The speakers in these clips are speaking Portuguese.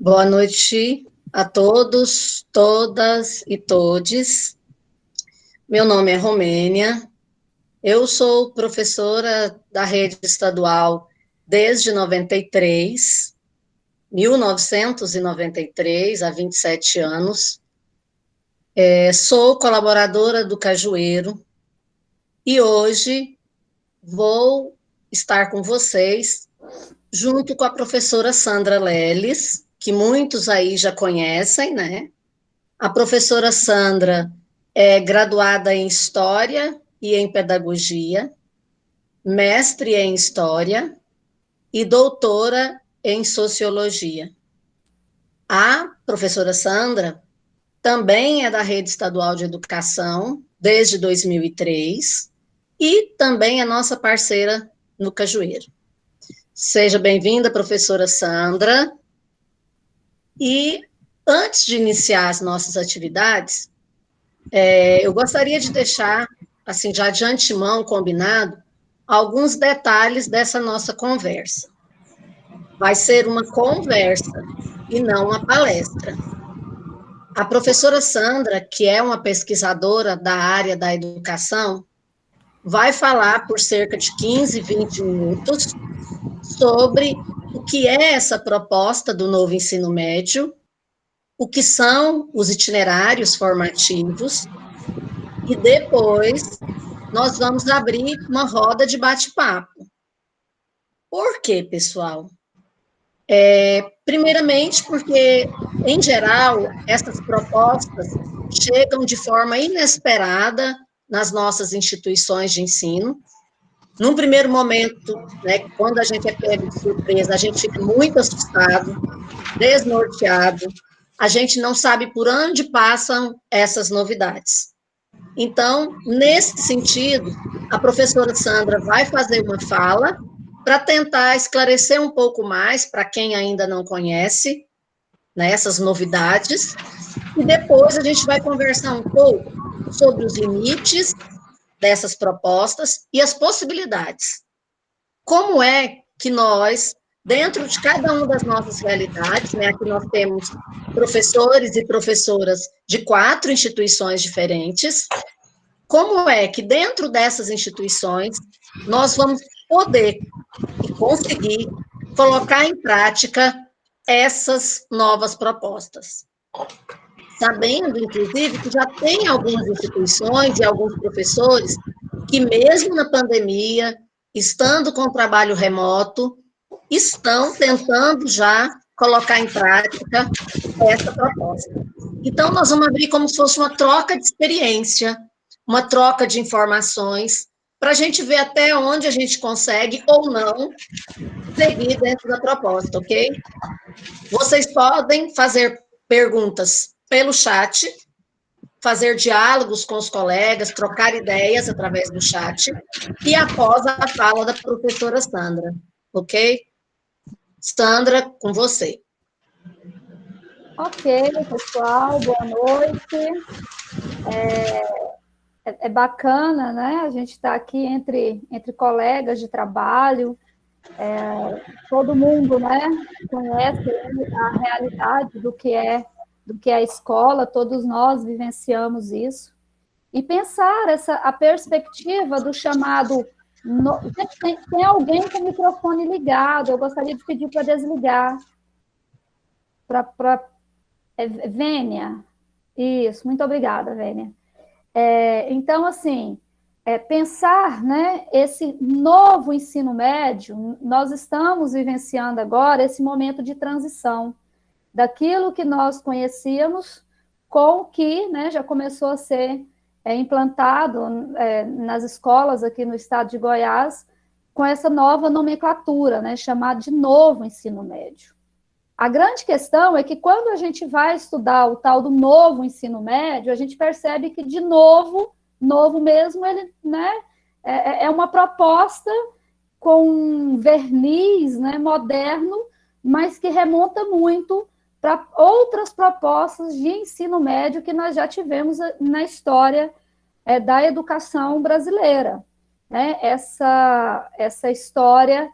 Boa noite a todos, todas e todes. Meu nome é Romênia, eu sou professora da rede estadual desde 1993, há 27 anos. Sou colaboradora do Cajueiro e hoje vou estar com vocês junto com a professora Sandra Leles, que muitos aí já conhecem, né? A professora Sandra é graduada em História e em Pedagogia, mestre em História e doutora em Sociologia. A professora Sandra também é da Rede Estadual de Educação desde 2003 e também é nossa parceira no Cajueiro. Seja bem-vinda, professora Sandra. E antes de iniciar as nossas atividades, eu gostaria de deixar, assim, já de antemão combinado, alguns detalhes dessa nossa conversa. Vai ser uma conversa e não uma palestra. A professora Sandra, que é uma pesquisadora da área da educação, vai falar por cerca de 15, 20 minutos sobre o que é essa proposta do novo ensino médio, o que são os itinerários formativos, e depois nós vamos abrir uma roda de bate-papo. Por quê, pessoal? Primeiramente, porque, em geral, essas propostas chegam de forma inesperada nas nossas instituições de ensino. Num primeiro momento, né, quando a gente é pego de surpresa, a gente fica muito assustado, desnorteado, a gente não sabe por onde passam essas novidades. Então, nesse sentido, a professora Sandra vai fazer uma fala para tentar esclarecer um pouco mais para quem ainda não conhece, né, essas novidades, e depois a gente vai conversar um pouco sobre os limites dessas propostas e as possibilidades. Como é que nós, dentro de cada uma das nossas realidades, né, aqui nós temos professores e professoras de 4 instituições diferentes, como é que dentro dessas instituições nós vamos poder e conseguir colocar em prática essas novas propostas. Sabendo, inclusive, que já tem algumas instituições e alguns professores que, mesmo na pandemia, estando com trabalho remoto, estão tentando já colocar em prática essa proposta. Então, nós vamos abrir como se fosse uma troca de experiência, uma troca de informações, para a gente ver até onde a gente consegue ou não seguir dentro da proposta, ok? Vocês podem fazer perguntas pelo chat, fazer diálogos com os colegas, trocar ideias através do chat, e após a fala da professora Sandra, ok? Sandra, com você. Ok, pessoal, boa noite. É bacana, né? A gente está aqui entre colegas de trabalho, todo mundo, né, conhece a realidade do que é a escola, todos nós vivenciamos isso. E pensar a perspectiva do chamado... Tem alguém com o microfone ligado, eu gostaria de pedir para desligar. Vênia. Isso, muito obrigada, Vênia. Então, assim, pensar, né, esse novo ensino médio, nós estamos vivenciando agora esse momento de transição daquilo que nós conhecíamos com o que, né, já começou a ser implantado nas escolas aqui no estado de Goiás, com essa nova nomenclatura, né, chamada de novo ensino médio. A grande questão é que quando a gente vai estudar o tal do novo ensino médio, a gente percebe que, de novo mesmo, ele, né, é uma proposta com um verniz, né, moderno, mas que remonta muito para outras propostas de ensino médio que nós já tivemos na história da educação brasileira. Né? Essa história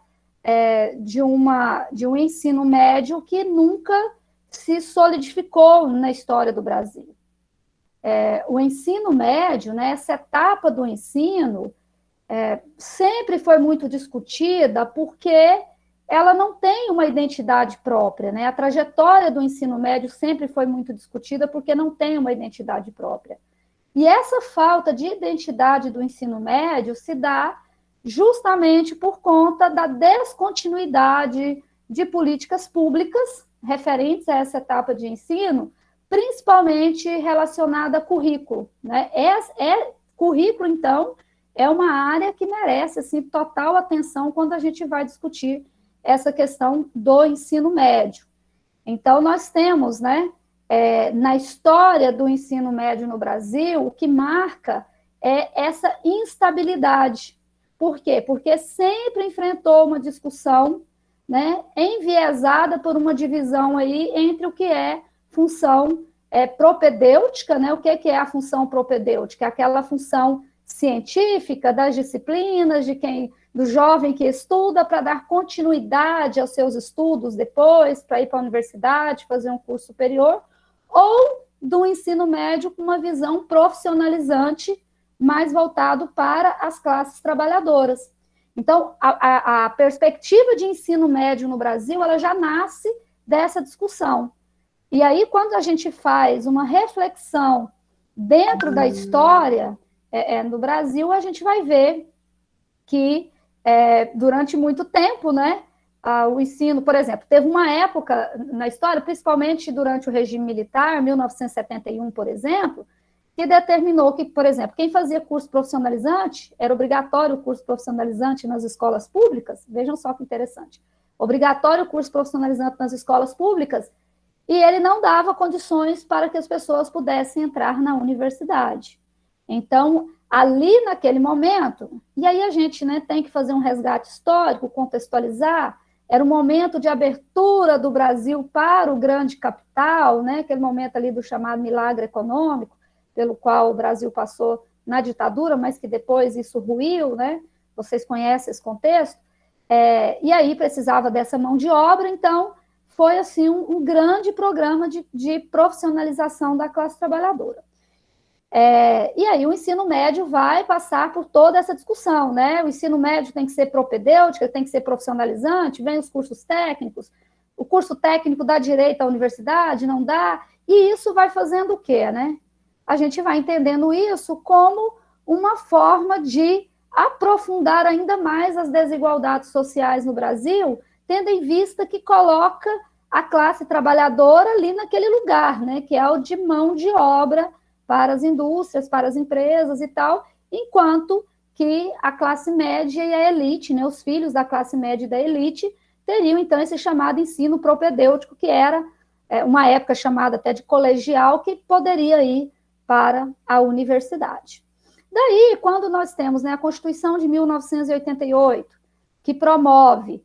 de um ensino médio que nunca se solidificou na história do Brasil. O ensino médio, né, essa etapa do ensino, sempre foi muito discutida porque ela não tem uma identidade própria, né? A trajetória do ensino médio sempre foi muito discutida porque não tem uma identidade própria. E essa falta de identidade do ensino médio se dá justamente por conta da descontinuidade de políticas públicas referentes a essa etapa de ensino, principalmente relacionada a currículo, né? Currículo, então, é uma área que merece assim, total atenção quando a gente vai discutir essa questão do ensino médio. Então, nós temos, né, na história do ensino médio no Brasil, o que marca é essa instabilidade. Por quê? Porque sempre enfrentou uma discussão, né, enviesada por uma divisão aí entre o que é função propedêutica, né? O que é a função propedêutica? Aquela função científica das disciplinas, do jovem que estuda para dar continuidade aos seus estudos depois, para ir para a universidade, fazer um curso superior, ou do ensino médio com uma visão profissionalizante mais voltado para as classes trabalhadoras. Então, a perspectiva de ensino médio no Brasil, ela já nasce dessa discussão. E aí, quando a gente faz uma reflexão dentro da história no Brasil, a gente vai ver que, durante muito tempo, né, o ensino, por exemplo, teve uma época na história, principalmente durante o regime militar, 1971, por exemplo, que determinou que, por exemplo, quem fazia curso profissionalizante, era obrigatório o curso profissionalizante nas escolas públicas, vejam só que interessante, obrigatório o curso profissionalizante nas escolas públicas, e ele não dava condições para que as pessoas pudessem entrar na universidade. Então, ali naquele momento, e aí a gente, né, tem que fazer um resgate histórico, contextualizar, era um momento de abertura do Brasil para o grande capital, né, aquele momento ali do chamado milagre econômico, pelo qual o Brasil passou na ditadura, mas que depois isso ruiu, né, vocês conhecem esse contexto, e aí precisava dessa mão de obra, então foi assim um grande programa de profissionalização da classe trabalhadora. E aí o ensino médio vai passar por toda essa discussão, né? O ensino médio tem que ser propedêutico, tem que ser profissionalizante, vem os cursos técnicos, o curso técnico dá direito à universidade, não dá, e isso vai fazendo o quê, né? A gente vai entendendo isso como uma forma de aprofundar ainda mais as desigualdades sociais no Brasil, tendo em vista que coloca a classe trabalhadora ali naquele lugar, né? Que é o de mão de obra para as indústrias, para as empresas e tal, enquanto que a classe média e a elite, né, os filhos da classe média e da elite, teriam, então, esse chamado ensino propedêutico, que era uma época chamada até de colegial, que poderia ir para a universidade. Daí, quando nós temos, né, a Constituição de 1988, que promove,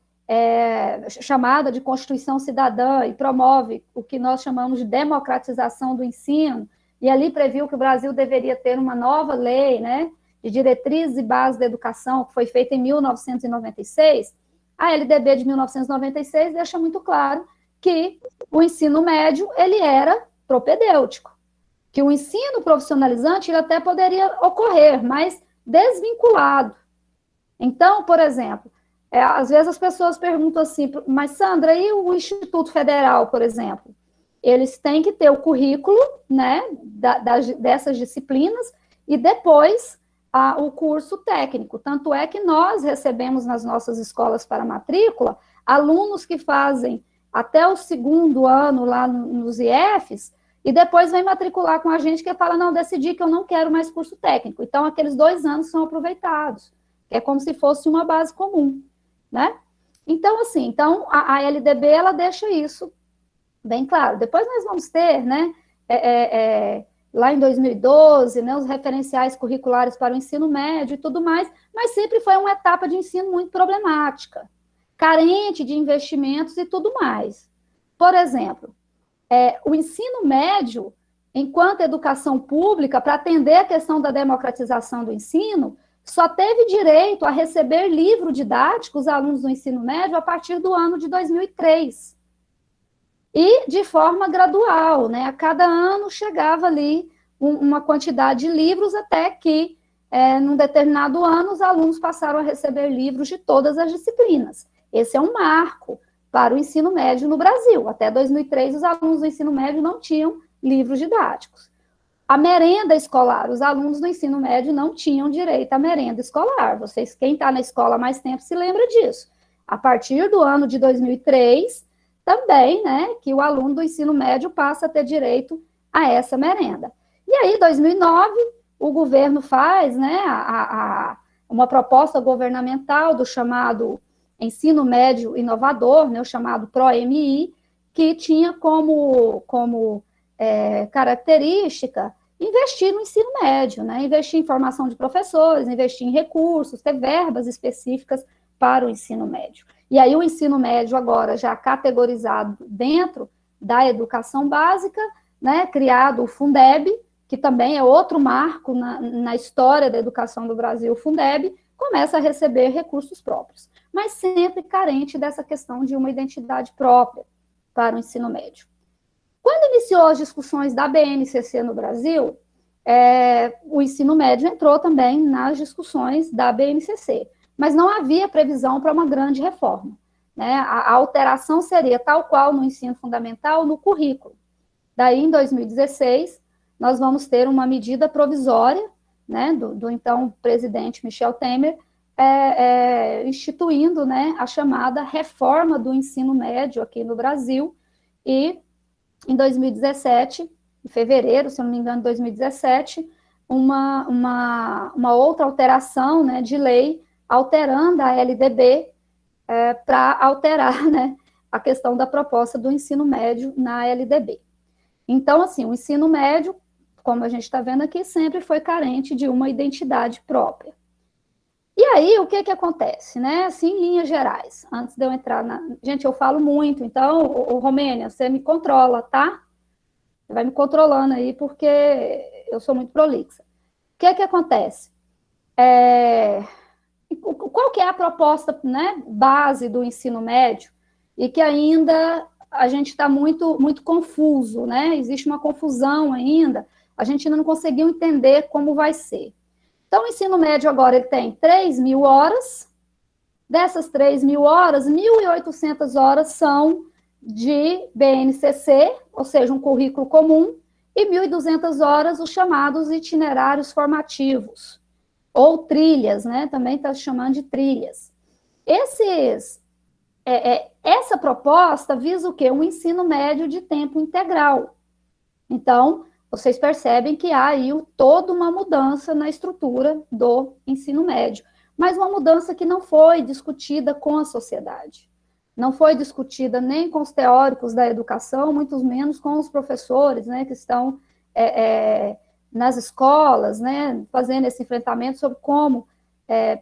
chamada de Constituição Cidadã, e promove o que nós chamamos de democratização do ensino, e ali previu que o Brasil deveria ter uma nova lei, né, de diretrizes e bases da educação, que foi feita em 1996, a LDB de 1996 deixa muito claro que o ensino médio, ele era propedêutico, que o ensino profissionalizante ele até poderia ocorrer, mas desvinculado. Então, por exemplo, às vezes as pessoas perguntam assim, mas Sandra, e o Instituto Federal, por exemplo? Eles têm que ter o currículo, né, dessas disciplinas e depois o curso técnico. Tanto é que nós recebemos nas nossas escolas para matrícula alunos que fazem até o segundo ano lá nos IFs e depois vem matricular com a gente que fala, não, decidi que eu não quero mais curso técnico. Então, aqueles 2 anos são aproveitados, que é como se fosse uma base comum, né? Então, assim, a LDB, ela deixa isso bem claro. Depois nós vamos ter, né, lá em 2012, né, os referenciais curriculares para o ensino médio e tudo mais, mas sempre foi uma etapa de ensino muito problemática, carente de investimentos e tudo mais. Por exemplo, o ensino médio, enquanto educação pública, para atender a questão da democratização do ensino, só teve direito a receber livro didático, os alunos do ensino médio, a partir do ano de 2003. e de forma gradual, né? A cada ano chegava ali uma quantidade de livros até que, num determinado ano, os alunos passaram a receber livros de todas as disciplinas. Esse é um marco para o ensino médio no Brasil. Até 2003, os alunos do ensino médio não tinham livros didáticos. A merenda escolar, os alunos do ensino médio não tinham direito à merenda escolar. Vocês, quem está na escola há mais tempo, se lembra disso. A partir do ano de 2003, também, né, que o aluno do ensino médio passa a ter direito a essa merenda. E aí, em 2009, o governo faz, né, uma proposta governamental do chamado ensino médio inovador, né, o chamado ProMI, que tinha como característica investir no ensino médio, né? Investir em formação de professores, investir em recursos, ter verbas específicas para o ensino médio. E aí o ensino médio agora já categorizado dentro da educação básica, né? Criado o Fundeb, que também é outro marco na história da educação do Brasil, o Fundeb, começa a receber recursos próprios, mas sempre carente dessa questão de uma identidade própria para o ensino médio. Quando iniciou as discussões da BNCC no Brasil, o ensino médio entrou também nas discussões da BNCC, mas não havia previsão para uma grande reforma, né? A alteração seria tal qual no ensino fundamental, no currículo. Daí, em 2016, nós vamos ter uma medida provisória, né, do então presidente Michel Temer, instituindo, né, a chamada reforma do ensino médio aqui no Brasil, e em 2017, em fevereiro, se eu não me engano, 2017, uma outra alteração, né, de lei, alterando a LDB para alterar, né, a questão da proposta do ensino médio na LDB. Então, assim, o ensino médio, como a gente está vendo aqui, sempre foi carente de uma identidade própria. E aí, o que acontece, né? Assim, em linhas gerais, antes de eu entrar na... Gente, eu falo muito, então, Romênia, você me controla, tá? Você vai me controlando aí, porque eu sou muito prolixa. O que acontece? Qual que é a proposta, né, base do ensino médio? E que ainda a gente está muito, muito confuso, né? Existe uma confusão ainda, a gente ainda não conseguiu entender como vai ser. Então, o ensino médio agora ele tem 3.000 horas, dessas 3.000 horas, 1.800 horas são de BNCC, ou seja, um currículo comum, e 1.200 horas os chamados itinerários formativos, ou trilhas, né? Também está chamando de trilhas. Essa proposta visa o quê? Um ensino médio de tempo integral. Então, vocês percebem que há aí toda uma mudança na estrutura do ensino médio, mas uma mudança que não foi discutida com a sociedade. Não foi discutida nem com os teóricos da educação, muito menos com os professores, né, que estão nas escolas, né, fazendo esse enfrentamento sobre como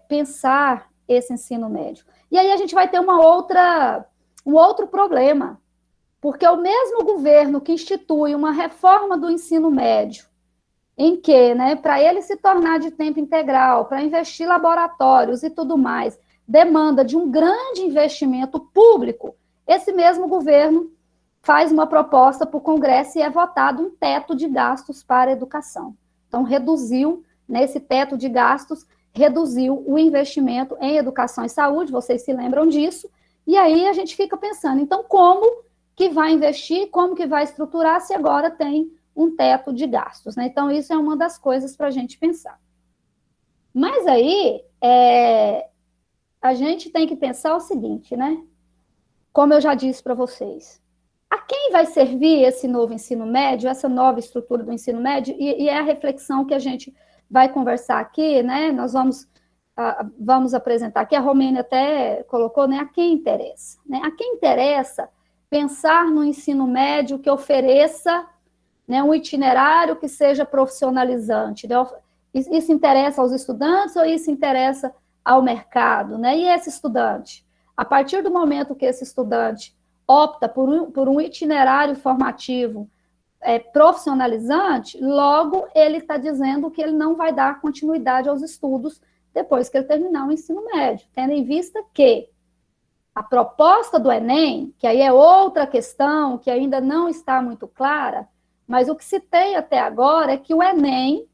pensar esse ensino médio. E aí a gente vai ter um outro problema, porque o mesmo governo que institui uma reforma do ensino médio, em que, né, para ele se tornar de tempo integral, para investir em laboratórios e tudo mais, demanda de um grande investimento público, esse mesmo governo faz uma proposta para o Congresso e é votado um teto de gastos para a educação. Então, reduziu, nesse teto de gastos, reduziu o investimento em educação e saúde, vocês se lembram disso, e aí a gente fica pensando, então, como que vai investir, como que vai estruturar se agora tem um teto de gastos, né? Então, isso é uma das coisas para a gente pensar. Mas aí, a gente tem que pensar o seguinte, né? Como eu já disse para vocês, a quem vai servir esse novo ensino médio, essa nova estrutura do ensino médio, e é a reflexão que a gente vai conversar aqui, né? Nós vamos apresentar aqui, a Romênia até colocou, né? A quem interessa, né? A quem interessa pensar no ensino médio que ofereça, né, um itinerário que seja profissionalizante, né? Isso interessa aos estudantes ou isso interessa ao mercado, né? E esse estudante? A partir do momento que esse estudante opta por um itinerário formativo profissionalizante, logo ele está dizendo que ele não vai dar continuidade aos estudos depois que ele terminar o ensino médio, tendo em vista que A proposta do Enem, que aí é outra questão, que ainda não está muito clara, mas o que se tem até agora é que o Enem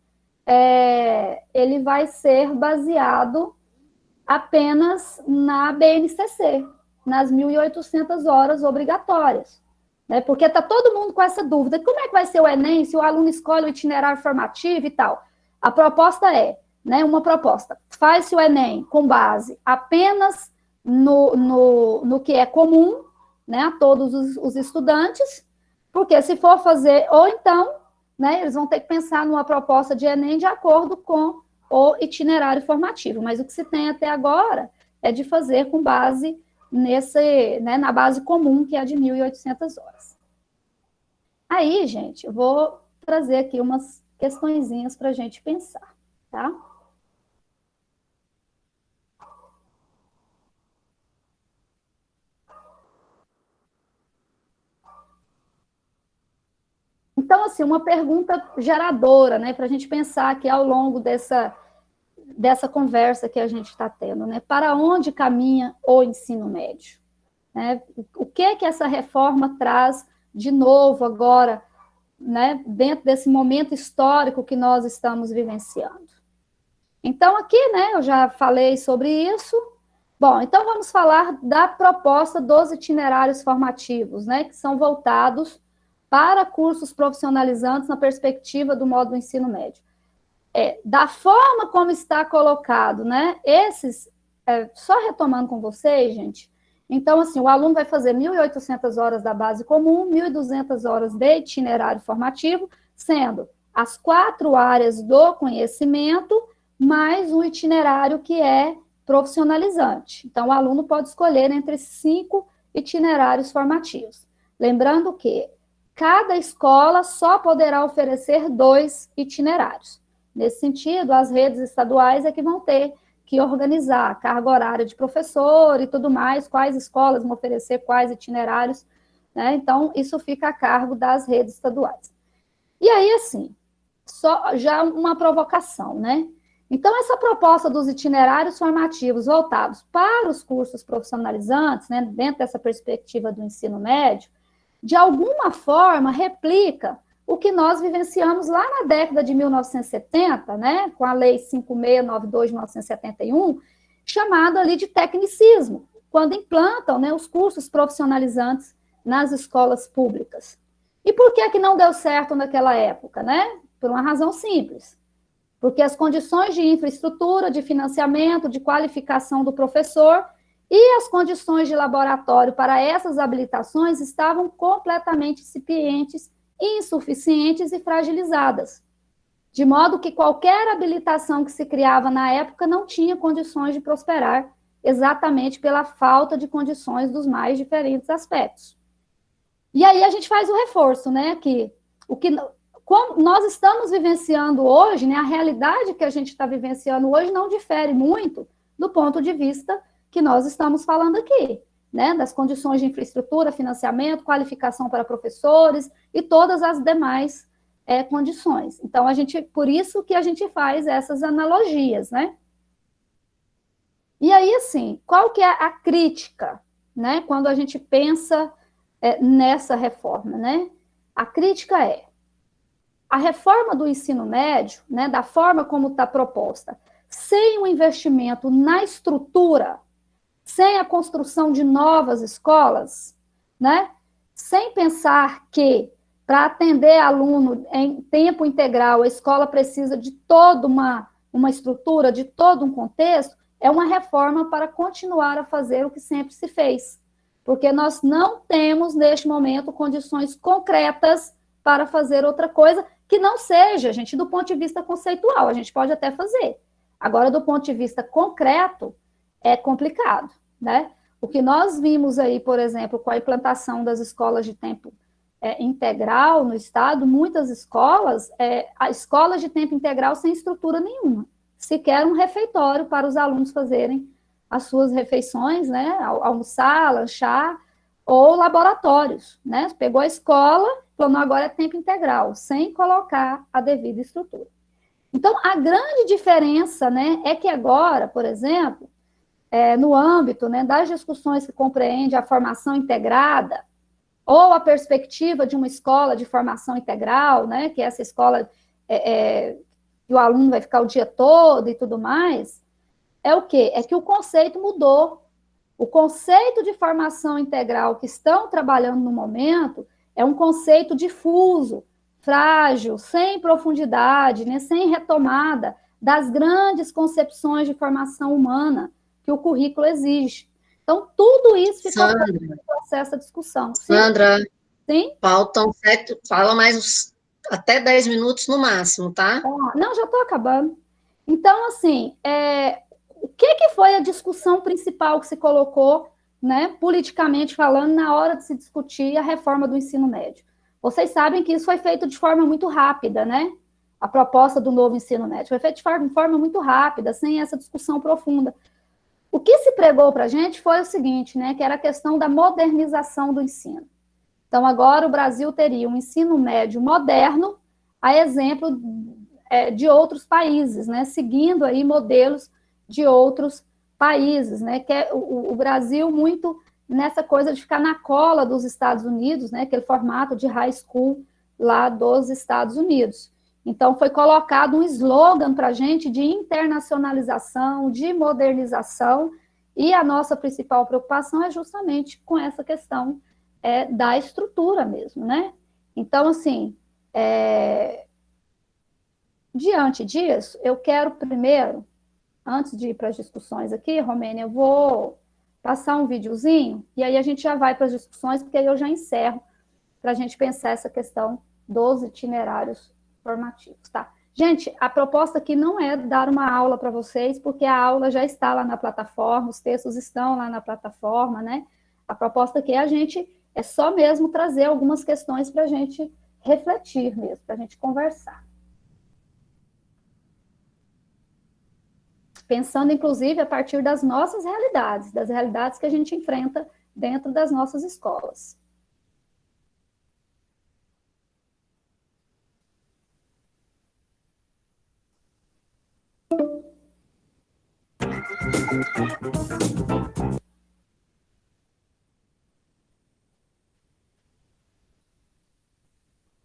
ele vai ser baseado apenas na BNCC, nas 1.800 horas obrigatórias. Né? Porque está todo mundo com essa dúvida. Como é que vai ser o Enem se o aluno escolhe o itinerário formativo e tal? A proposta uma proposta, faz-se o Enem com base apenas no que é comum, né, a todos os estudantes, porque se for fazer, ou então, né, eles vão ter que pensar numa proposta de Enem de acordo com o itinerário formativo, mas o que se tem até agora é de fazer com base na base comum, que é a de 1.800 horas. Aí, gente, eu vou trazer aqui umas questõezinhas para a gente pensar, tá? Então, assim, uma pergunta geradora, né, para a gente pensar aqui ao longo dessa conversa que a gente está tendo, né? Para onde caminha o ensino médio? Né? O que é que essa reforma traz de novo agora, né, dentro desse momento histórico que nós estamos vivenciando? Então, aqui, né, eu já falei sobre isso. Bom, então vamos falar da proposta dos itinerários formativos, né, que são voltados para cursos profissionalizantes na perspectiva do modo do ensino médio. Da forma como está colocado, né, só retomando com vocês, gente, então, assim, o aluno vai fazer 1.800 horas da base comum, 1.200 horas de itinerário formativo, sendo as 4 áreas do conhecimento, mais um itinerário que é profissionalizante. Então, o aluno pode escolher entre 5 itinerários formativos. Lembrando que cada escola só poderá oferecer 2 itinerários. Nesse sentido, as redes estaduais é que vão ter que organizar a carga horária de professor e tudo mais, quais escolas vão oferecer quais itinerários, né? Então, isso fica a cargo das redes estaduais. E aí, assim, só já uma provocação, né? Então, essa proposta dos itinerários formativos voltados para os cursos profissionalizantes, né, dentro dessa perspectiva do ensino médio, de alguma forma replica o que nós vivenciamos lá na década de 1970, né, com a Lei 5692 de 1971, chamado ali de tecnicismo, quando implantam, né, os cursos profissionalizantes nas escolas públicas. E por que não deu certo naquela época, né? Por uma razão simples. Porque as condições de infraestrutura, de financiamento, de qualificação do professor e as condições de laboratório para essas habilitações estavam completamente incipientes, insuficientes e fragilizadas. De modo que qualquer habilitação que se criava na época não tinha condições de prosperar, exatamente pela falta de condições dos mais diferentes aspectos. E aí a gente faz o reforço, né, que como nós estamos vivenciando hoje, né, a realidade que a gente está vivenciando hoje não difere muito do ponto de vista que nós estamos falando aqui, né, das condições de infraestrutura, financiamento, qualificação para professores e todas as demais condições. Então, por isso que a gente faz essas analogias, né? E aí, assim, qual que é a crítica, né, quando a gente pensa nessa reforma, né? A crítica a reforma do ensino médio, né, da forma como está proposta, sem o investimento na estrutura, sem a construção de novas escolas, né, sem pensar que, para atender aluno em tempo integral, a escola precisa de toda uma estrutura, de todo um contexto, é uma reforma para continuar a fazer o que sempre se fez. Porque nós não temos, neste momento, condições concretas para fazer outra coisa que não seja, gente, do ponto de vista conceitual. A gente pode até fazer. Agora, do ponto de vista concreto, é complicado, né? O que nós vimos aí, por exemplo, com a implantação das escolas de tempo integral no estado, muitas escolas, escolas de tempo integral sem estrutura nenhuma, sequer um refeitório para os alunos fazerem as suas refeições, né, almoçar, lanchar, ou laboratórios, né, pegou a escola, falou, não, agora é tempo integral, sem colocar a devida estrutura. Então, a grande diferença, né, é que agora, por exemplo, no âmbito, né, das discussões que compreende a formação integrada, ou a perspectiva de uma escola de formação integral, né, que é essa escola que o aluno vai ficar o dia todo e tudo mais, é o quê? É que o conceito mudou. O conceito de formação integral que estão trabalhando no momento é um conceito difuso, frágil, sem profundidade, né, sem retomada das grandes concepções de formação humana que o currículo exige. Então, tudo isso ficou no processo da discussão. Sandra, sim? Faltam 7, fala mais até 10 minutos no máximo, tá? Não, já estou acabando. Então, assim, o que foi a discussão principal que se colocou, né, politicamente falando, na hora de se discutir a reforma do ensino médio? Vocês sabem que isso foi feito de forma muito rápida, né? A proposta do novo ensino médio foi feita de forma muito rápida, sem essa discussão profunda. O que se pregou para a gente foi o seguinte, né, que era a questão da modernização do ensino. Então, agora o Brasil teria um ensino médio moderno, a exemplo de outros países, né, seguindo aí modelos de outros países, né, que é o Brasil muito nessa coisa de ficar na cola dos Estados Unidos, né, aquele formato de high school lá dos Estados Unidos. Então, foi colocado um slogan para a gente de internacionalização, de modernização, e a nossa principal preocupação é justamente com essa questão da estrutura mesmo, né? Então, assim, diante disso, eu quero primeiro, antes de ir para as discussões aqui, Romênia, eu vou passar um videozinho, e aí a gente já vai para as discussões, porque aí eu já encerro, para a gente pensar essa questão dos itinerários formativos, tá? Gente, a proposta aqui não é dar uma aula para vocês, porque a aula já está lá na plataforma, os textos estão lá na plataforma, né? A proposta aqui é só mesmo trazer algumas questões para a gente refletir mesmo, para a gente conversar. Pensando, inclusive, a partir das nossas realidades, das realidades que a gente enfrenta dentro das nossas escolas.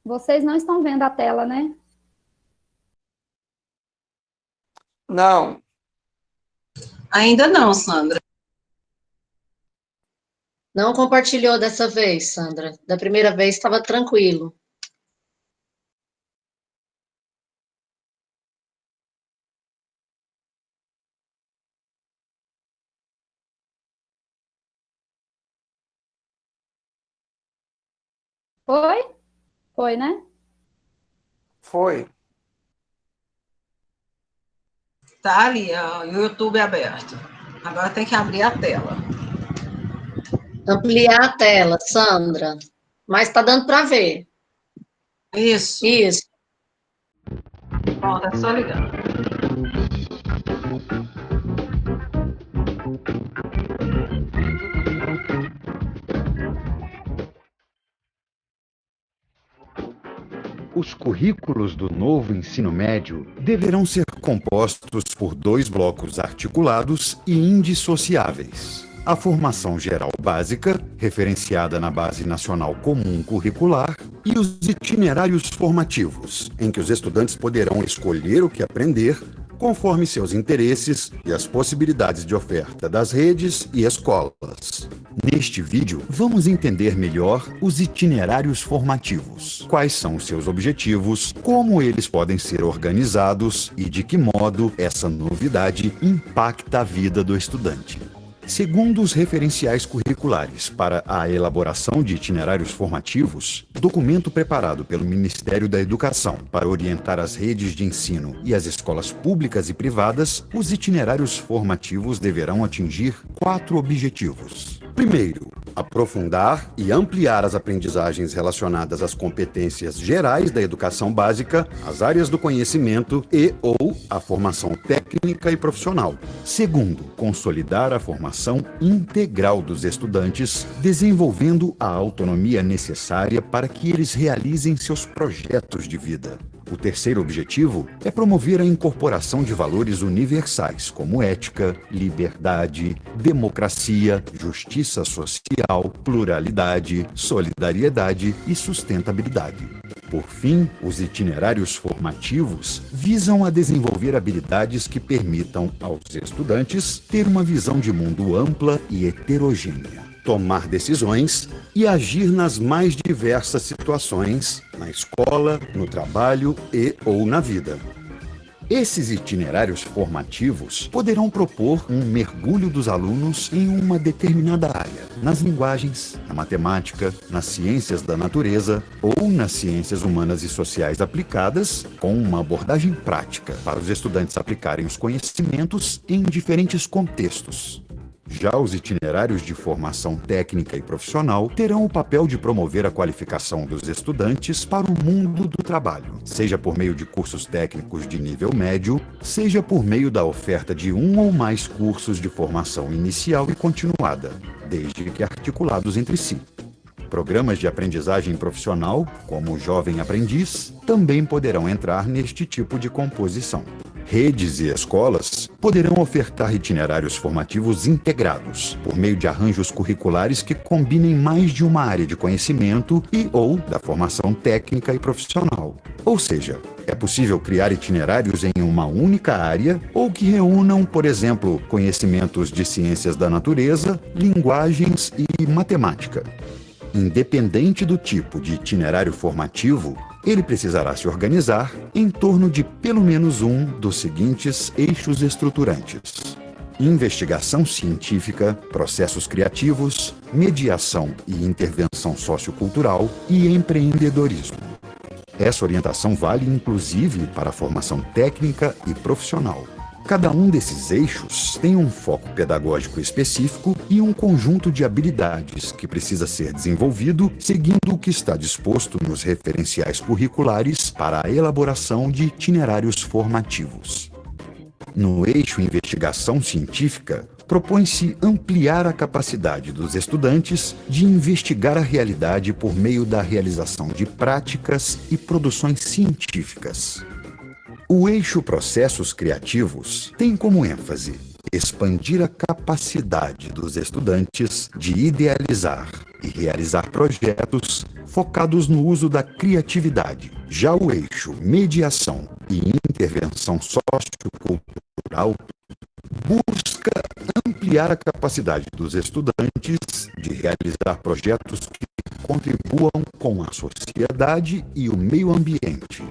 Vocês não estão vendo a tela, né? Não. Ainda não, Sandra. Não compartilhou dessa vez, Sandra. Da primeira vez estava tranquilo. Foi? Foi, né? Foi. Tá ali, ó, o YouTube aberto. Agora tem que abrir a tela. Ampliar a tela, Sandra. Mas está dando para ver. Isso. Isso. Pronto, é só ligar. Os currículos do novo ensino médio deverão ser compostos por 2 blocos articulados e indissociáveis. A formação geral básica, referenciada na Base Nacional Comum Curricular, e os itinerários formativos, em que os estudantes poderão escolher o que aprender conforme seus interesses e as possibilidades de oferta das redes e escolas. Neste vídeo, vamos entender melhor os itinerários formativos, quais são os seus objetivos, como eles podem ser organizados e de que modo essa novidade impacta a vida do estudante. Segundo os referenciais curriculares para a elaboração de itinerários formativos, documento preparado pelo Ministério da Educação para orientar as redes de ensino e as escolas públicas e privadas, os itinerários formativos deverão atingir 4 objetivos. Primeiro, aprofundar e ampliar as aprendizagens relacionadas às competências gerais da educação básica, às áreas do conhecimento e/ou a formação técnica e profissional. Segundo, consolidar a formação integral dos estudantes, desenvolvendo a autonomia necessária para que eles realizem seus projetos de vida. O terceiro objetivo é promover a incorporação de valores universais como ética, liberdade, democracia, justiça social, pluralidade, solidariedade e sustentabilidade. Por fim, os itinerários formativos visam a desenvolver habilidades que permitam aos estudantes ter uma visão de mundo ampla e heterogênea, tomar decisões e agir nas mais diversas situações, na escola, no trabalho ou na vida. Esses itinerários formativos poderão propor um mergulho dos alunos em uma determinada área, nas linguagens, na matemática, nas ciências da natureza ou nas ciências humanas e sociais aplicadas, com uma abordagem prática para os estudantes aplicarem os conhecimentos em diferentes contextos. Já os itinerários de formação técnica e profissional terão o papel de promover a qualificação dos estudantes para o mundo do trabalho, seja por meio de cursos técnicos de nível médio, seja por meio da oferta de um ou mais cursos de formação inicial e continuada, desde que articulados entre si. Programas de aprendizagem profissional, como o Jovem Aprendiz, também poderão entrar neste tipo de composição. Redes e escolas poderão ofertar itinerários formativos integrados, por meio de arranjos curriculares que combinem mais de uma área de conhecimento ou da formação técnica e profissional. Ou seja, é possível criar itinerários em uma única área ou que reúnam, por exemplo, conhecimentos de ciências da natureza, linguagens e matemática. Independente do tipo de itinerário formativo, ele precisará se organizar em torno de pelo menos um dos seguintes eixos estruturantes: investigação científica, processos criativos, mediação e intervenção sociocultural e empreendedorismo. Essa orientação vale inclusive para a formação técnica e profissional. Cada um desses eixos tem um foco pedagógico específico e um conjunto de habilidades que precisa ser desenvolvido seguindo o que está disposto nos referenciais curriculares para a elaboração de itinerários formativos. No eixo investigação científica, propõe-se ampliar a capacidade dos estudantes de investigar a realidade por meio da realização de práticas e produções científicas. O eixo processos criativos tem como ênfase expandir a capacidade dos estudantes de idealizar e realizar projetos focados no uso da criatividade. Já o eixo mediação e intervenção sociocultural busca ampliar a capacidade dos estudantes de realizar projetos que contribuam com a sociedade e o meio ambiente.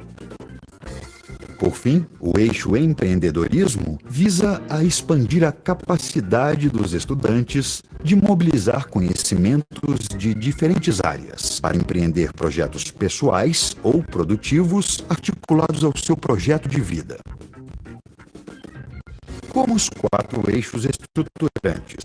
Por fim, o eixo empreendedorismo visa a expandir a capacidade dos estudantes de mobilizar conhecimentos de diferentes áreas para empreender projetos pessoais ou produtivos articulados ao seu projeto de vida. Como os 4 eixos estruturantes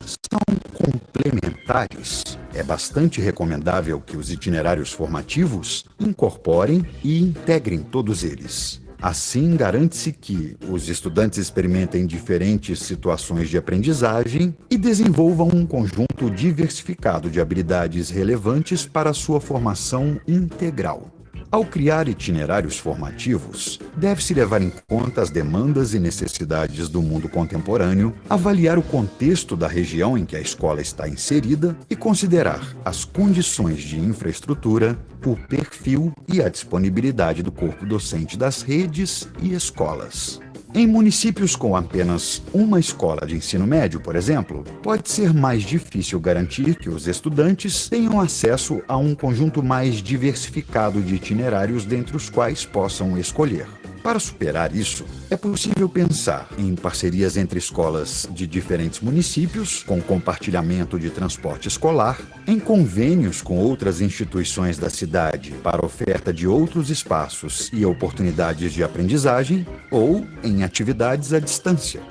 são complementares, é bastante recomendável que os itinerários formativos incorporem e integrem todos eles. Assim, garante-se que os estudantes experimentem diferentes situações de aprendizagem e desenvolvam um conjunto diversificado de habilidades relevantes para a sua formação integral. Ao criar itinerários formativos, deve-se levar em conta as demandas e necessidades do mundo contemporâneo, avaliar o contexto da região em que a escola está inserida e considerar as condições de infraestrutura, o perfil e a disponibilidade do corpo docente das redes e escolas. Em municípios com apenas uma escola de ensino médio, por exemplo, pode ser mais difícil garantir que os estudantes tenham acesso a um conjunto mais diversificado de itinerários dentre os quais possam escolher. Para superar isso, é possível pensar em parcerias entre escolas de diferentes municípios, com compartilhamento de transporte escolar, em convênios com outras instituições da cidade para oferta de outros espaços e oportunidades de aprendizagem, ou em atividades à distância.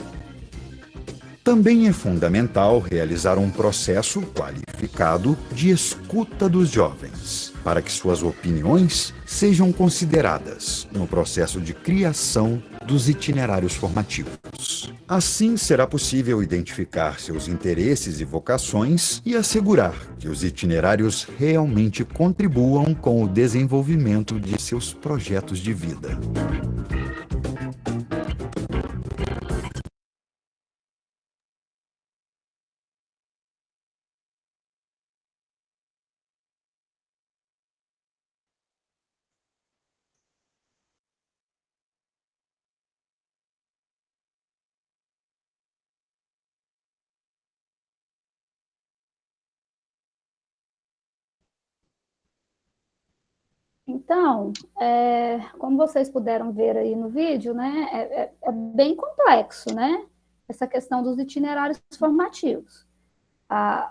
Também é fundamental realizar um processo qualificado de escuta dos jovens, para que suas opiniões sejam consideradas no processo de criação dos itinerários formativos. Assim, será possível identificar seus interesses e vocações e assegurar que os itinerários realmente contribuam com o desenvolvimento de seus projetos de vida. Então, como vocês puderam ver aí no vídeo, né, é bem complexo, né, essa questão dos itinerários formativos.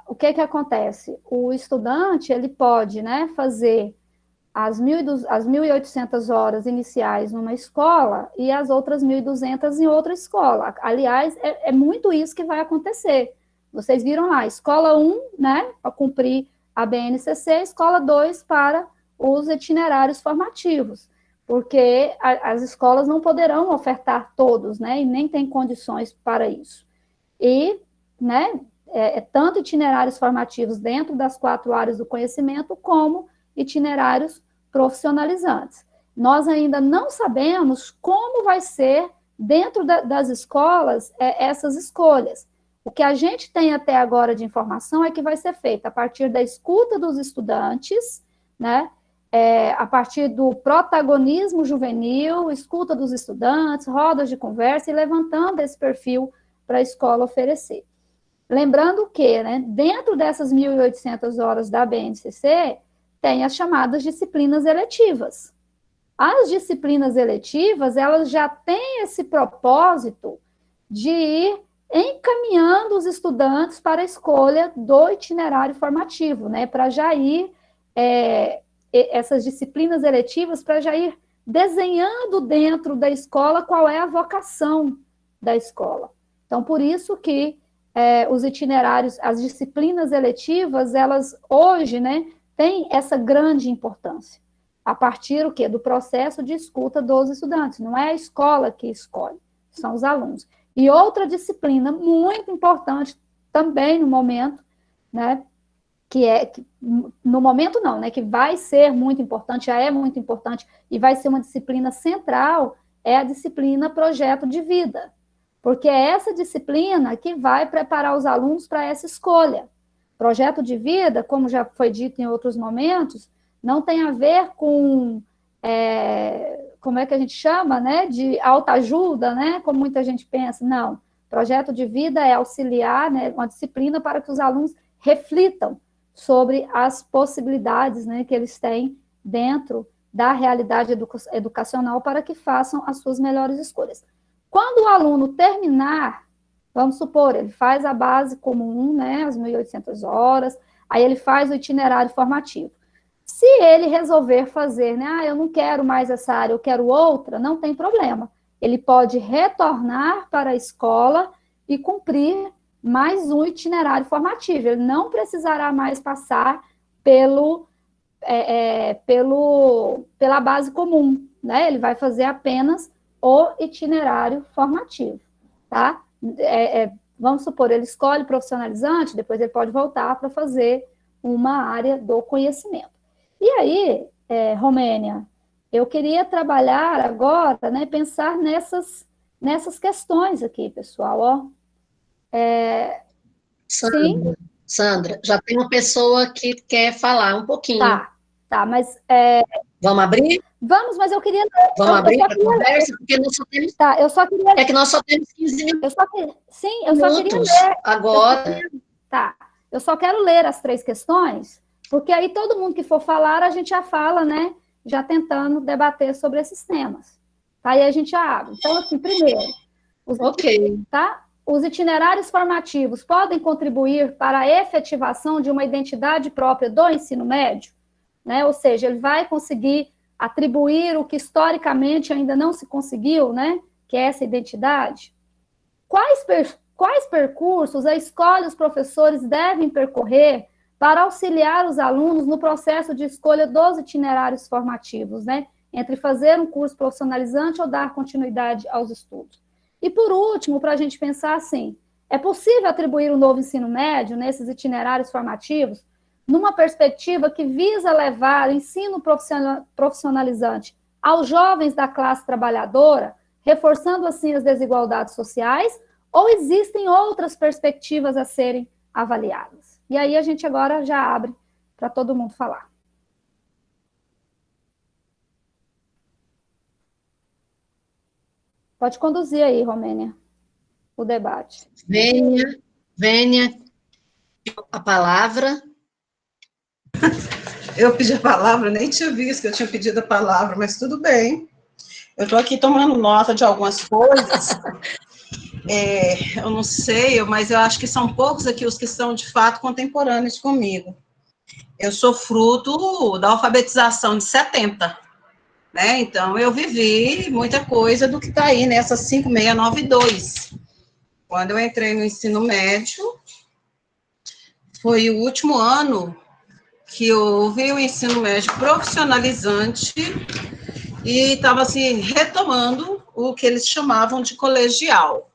O que acontece? O estudante, ele pode, né, fazer as 1.800 horas iniciais numa escola e as outras 1.200 em outra escola. Aliás, é muito isso que vai acontecer. Vocês viram lá, escola 1, né, para cumprir a BNCC, escola 2 para os itinerários formativos, porque as escolas não poderão ofertar todos, né, e nem tem condições para isso. E, né, tanto itinerários formativos dentro das 4 áreas do conhecimento, como itinerários profissionalizantes. Nós ainda não sabemos como vai ser, dentro das escolas, essas escolhas. O que a gente tem até agora de informação é que vai ser feita a partir da escuta dos estudantes, né, a partir do protagonismo juvenil, escuta dos estudantes, rodas de conversa e levantando esse perfil para a escola oferecer. Lembrando que, né, dentro dessas 1.800 horas da BNCC, tem as chamadas disciplinas eletivas. As disciplinas eletivas, elas já têm esse propósito de ir encaminhando os estudantes para a escolha do itinerário formativo, né, para já ir, essas disciplinas eletivas, para já ir desenhando dentro da escola qual é a vocação da escola. Então, por isso que os itinerários, as disciplinas eletivas, elas hoje, né, têm essa grande importância, a partir o quê? Do processo de escuta dos estudantes. Não é a escola que escolhe, são os alunos. E outra disciplina muito importante também no momento, né, no momento não, né, que vai ser muito importante, já é muito importante, e vai ser uma disciplina central, é a disciplina projeto de vida. Porque é essa disciplina que vai preparar os alunos para essa escolha. Projeto de vida, como já foi dito em outros momentos, não tem a ver com, como é que a gente chama, né, de autoajuda, né, como muita gente pensa. Não, projeto de vida é auxiliar, né, uma disciplina para que os alunos reflitam sobre as possibilidades, né, que eles têm dentro da realidade educacional para que façam as suas melhores escolhas. Quando o aluno terminar, vamos supor, ele faz a base comum, né, as 1.800 horas, aí ele faz o itinerário formativo. Se ele resolver fazer, né, eu não quero mais essa área, eu quero outra, não tem problema. Ele pode retornar para a escola e cumprir mais um itinerário formativo. Ele não precisará mais passar pela base comum, né? Ele vai fazer apenas o itinerário formativo, tá? Vamos supor, ele escolhe profissionalizante, depois ele pode voltar para fazer uma área do conhecimento. E aí, Romênia, eu queria trabalhar agora, né, pensar nessas questões aqui, pessoal, ó. Sim? Sandra, já tem uma pessoa que quer falar um pouquinho. Tá, mas... Vamos abrir? Vamos, mas eu queria... Vamos abrir a conversa, porque nós só temos... Tá, eu só queria... É que nós só temos 15 minutos. Eu só queria ler... Agora. Tá, eu só quero ler as 3 questões, porque aí todo mundo que for falar, a gente já fala, né? Já tentando debater sobre esses temas. Tá, aí a gente já abre. Então, assim, primeiro... Tá? Os itinerários formativos podem contribuir para a efetivação de uma identidade própria do ensino médio, né? Ou seja, ele vai conseguir atribuir o que historicamente ainda não se conseguiu, né? Que é essa identidade. Quais percursos a escola e os professores devem percorrer para auxiliar os alunos no processo de escolha dos itinerários formativos, né? Entre fazer um curso profissionalizante ou dar continuidade aos estudos. E, por último, para a gente pensar assim, é possível atribuir o novo ensino médio nesses itinerários formativos numa perspectiva que visa levar o ensino profissionalizante aos jovens da classe trabalhadora, reforçando assim as desigualdades sociais, ou existem outras perspectivas a serem avaliadas? E aí a gente agora já abre para todo mundo falar. Pode conduzir aí, Romênia, o debate. Vênia, a palavra. Eu pedi a palavra, nem tinha visto que eu tinha pedido a palavra, mas tudo bem. Eu estou aqui tomando nota de algumas coisas. Eu não sei, mas eu acho que são poucos aqui os que são, de fato, contemporâneos comigo. Eu sou fruto da alfabetização de 70, né? Então, eu vivi muita coisa do que está aí nessa 5692. Quando eu entrei no ensino médio, foi o último ano que houve o ensino médio profissionalizante e estava se retomando o que eles chamavam de colegial.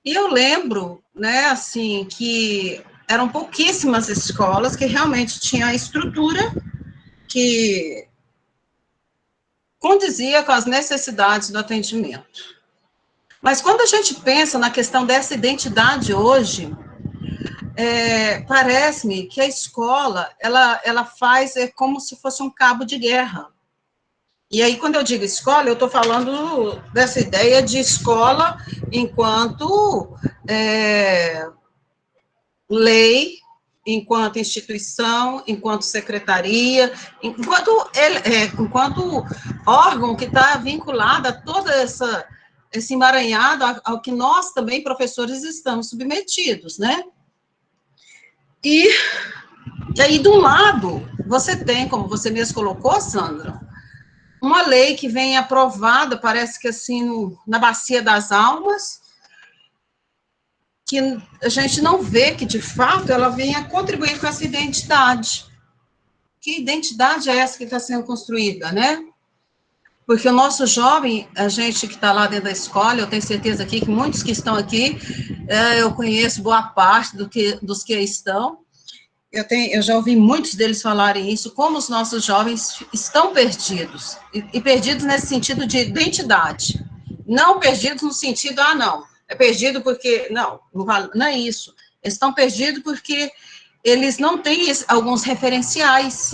E eu lembro, né, assim, que eram pouquíssimas escolas que realmente tinham a estrutura que condizia com as necessidades do atendimento. Mas quando a gente pensa na questão dessa identidade hoje, parece-me que a escola, ela faz como se fosse um cabo de guerra. E aí, quando eu digo escola, eu estou falando dessa ideia de escola enquanto lei, enquanto instituição, enquanto secretaria, enquanto órgão que está vinculado a todo esse emaranhado ao que nós também, professores, estamos submetidos, né? E aí, de um lado, você tem, como você mesmo colocou, Sandra, uma lei que vem aprovada, parece que assim, na bacia das almas, que a gente não vê que, de fato, ela venha contribuir com essa identidade. Que identidade é essa que está sendo construída, né? Porque o nosso jovem, a gente que está lá dentro da escola, eu tenho certeza aqui que muitos que estão aqui, eu conheço boa parte dos que estão, eu já ouvi muitos deles falarem isso, como os nossos jovens estão perdidos, e perdidos nesse sentido de identidade, não perdidos no sentido, não, é perdido porque, não é isso, eles estão perdidos porque eles não têm alguns referenciais,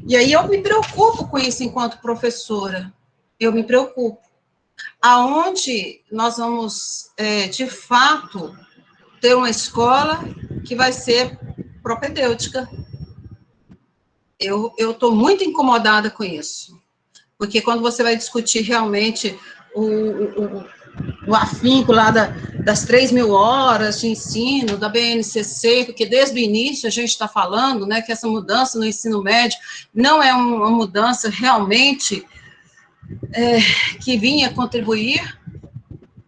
e aí eu me preocupo com isso enquanto professora, eu me preocupo, aonde nós vamos, de fato, ter uma escola que vai ser propedêutica. Eu estou muito incomodada com isso, porque quando você vai discutir realmente o afinco lá das 3.000 horas de ensino, da BNCC, porque desde o início a gente está falando, né, que essa mudança no ensino médio não é uma mudança realmente que vinha contribuir,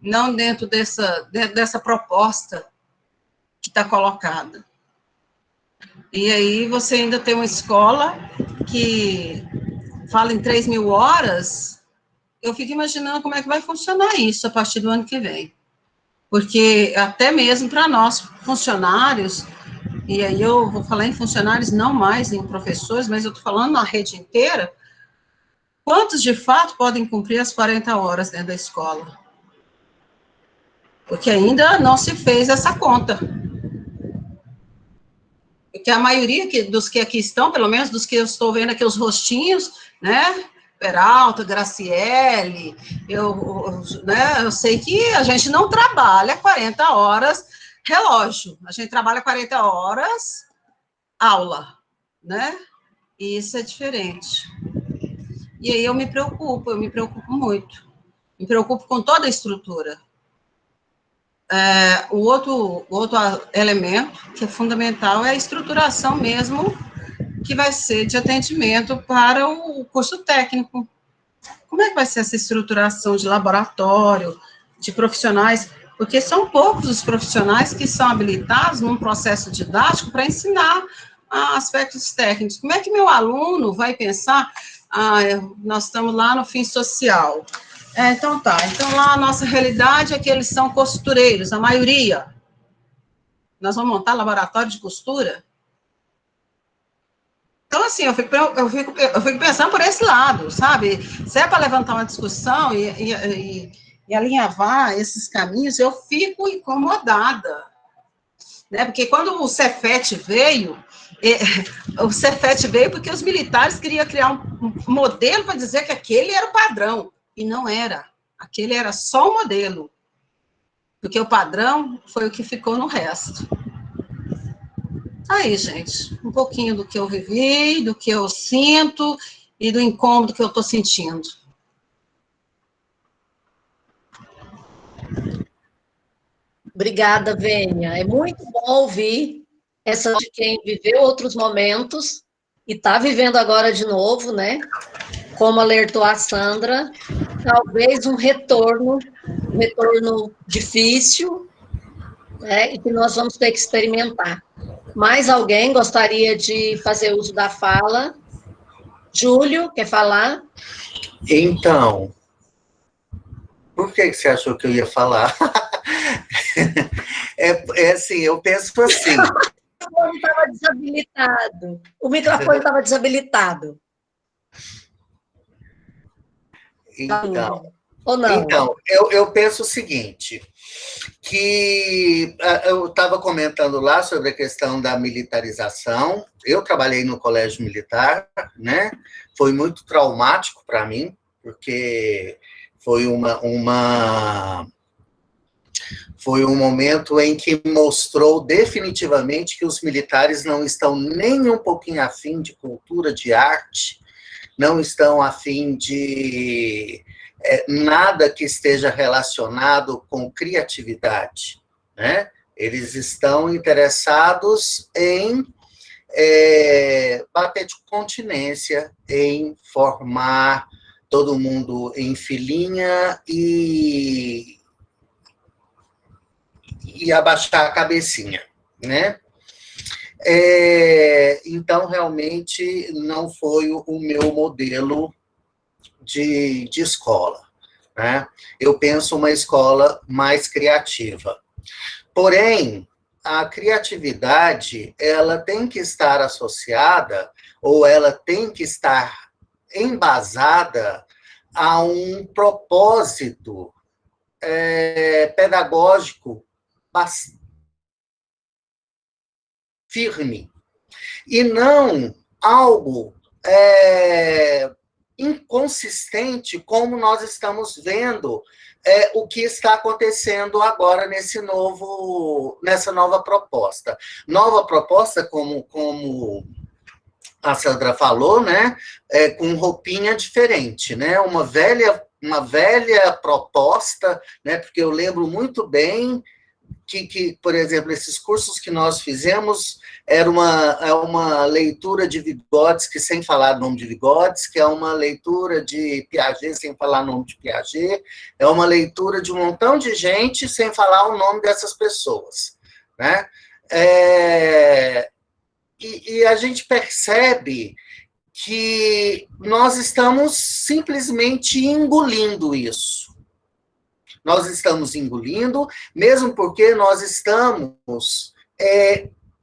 não dentro dessa proposta que está colocada. E aí você ainda tem uma escola que fala em 3.000 horas, eu fico imaginando como é que vai funcionar isso a partir do ano que vem. Porque até mesmo para nós, funcionários, e aí eu vou falar em funcionários, não mais em professores, mas eu estou falando na rede inteira, quantos de fato podem cumprir as 40 horas dentro da escola? Porque ainda não se fez essa conta. Porque a maioria dos que aqui estão, pelo menos dos que eu estou vendo aqui, os rostinhos, né, Peralta, Graciele, eu sei que a gente não trabalha 40 horas relógio, a gente trabalha 40 horas aula, né, e isso é diferente. E aí eu me preocupo muito, me preocupo com toda a estrutura. O outro elemento que é fundamental é a estruturação mesmo, que vai ser de atendimento para o curso técnico. Como é que vai ser essa estruturação de laboratório, de profissionais? Porque são poucos os profissionais que são habilitados num processo didático para ensinar aspectos técnicos. Como é que meu aluno vai pensar, nós estamos lá no fim social, Então tá. Então lá a nossa realidade é que eles são costureiros, a maioria. Nós vamos montar laboratório de costura. Então, assim, eu fico pensando por esse lado, sabe? Se é para levantar uma discussão e alinhavar esses caminhos, eu fico incomodada, né? Porque quando o Cefet veio, porque os militares queriam criar um modelo para dizer que aquele era o padrão, e não era. Aquele era só um modelo, porque o padrão foi o que ficou no resto. Aí, gente, um pouquinho do que eu vivi, do que eu sinto e do incômodo que eu estou sentindo. Obrigada, Vênia. É muito bom ouvir essa de quem viveu outros momentos e está vivendo agora de novo, né? Como alertou a Sandra, talvez um retorno difícil, né? E que nós vamos ter que experimentar. Mais alguém gostaria de fazer uso da fala? Júlio, quer falar? Então, por que você achou que eu ia falar? Assim, eu penso assim. O microfone estava desabilitado. Então, ou não? Então, eu penso o seguinte, que eu estava comentando lá sobre a questão da militarização. Eu trabalhei no colégio militar, né? Foi muito traumático para mim, porque foi foi um momento em que mostrou definitivamente que os militares não estão nem um pouquinho afim de cultura, de arte, não estão afim de nada que esteja relacionado com criatividade, né? Eles estão interessados em bater de continência, em formar todo mundo em filinha e abaixar a cabecinha, né? Então, realmente, não foi o meu modelo de escola, né? Eu penso uma escola mais criativa. Porém, a criatividade, ela tem que estar associada, ou ela tem que estar embasada a um propósito pedagógico firme, e não algo inconsistente, como nós estamos vendo o que está acontecendo agora nessa nova proposta. Nova proposta, como a Sandra falou, né, com roupinha diferente, né, uma velha proposta, né, porque eu lembro muito bem que, por exemplo, esses cursos que nós fizemos era uma leitura de Vygotsky sem falar o nome de Vygotsky, é uma leitura de Piaget sem falar o nome de Piaget, é uma leitura de um montão de gente sem falar o nome dessas pessoas, né? E a gente percebe que nós estamos simplesmente engolindo isso. Nós estamos engolindo, mesmo porque nós estamos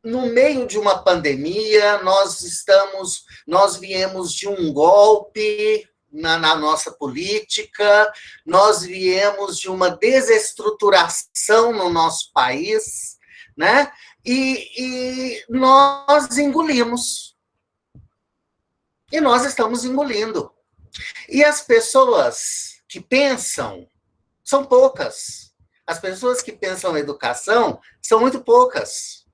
no meio de uma pandemia, nós viemos de um golpe na nossa política, nós viemos de uma desestruturação no nosso país, né? E nós engolimos. E nós estamos engolindo. E as pessoas que pensam são poucas. As pessoas que pensam na educação são muito poucas.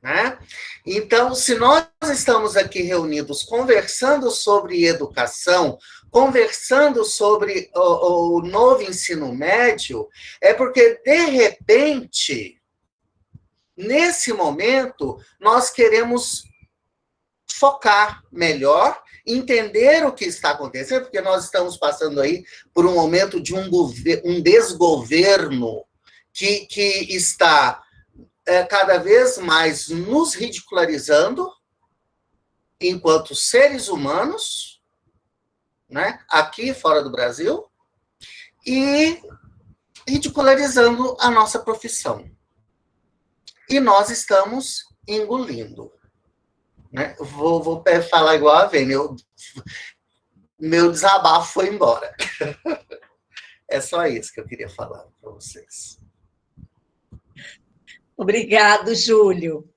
Né? Então, se nós estamos aqui reunidos conversando sobre educação, conversando sobre o novo ensino médio, é porque, de repente, nesse momento, nós queremos focar melhor, entender o que está acontecendo, porque nós estamos passando aí por um momento de um desgoverno que está cada vez mais nos ridicularizando enquanto seres humanos, né, aqui e fora do Brasil, e ridicularizando a nossa profissão. E nós estamos engolindo. Né? Vou falar igual a Vênia, meu desabafo foi embora. É só isso que eu queria falar para vocês. Obrigado, Júlio.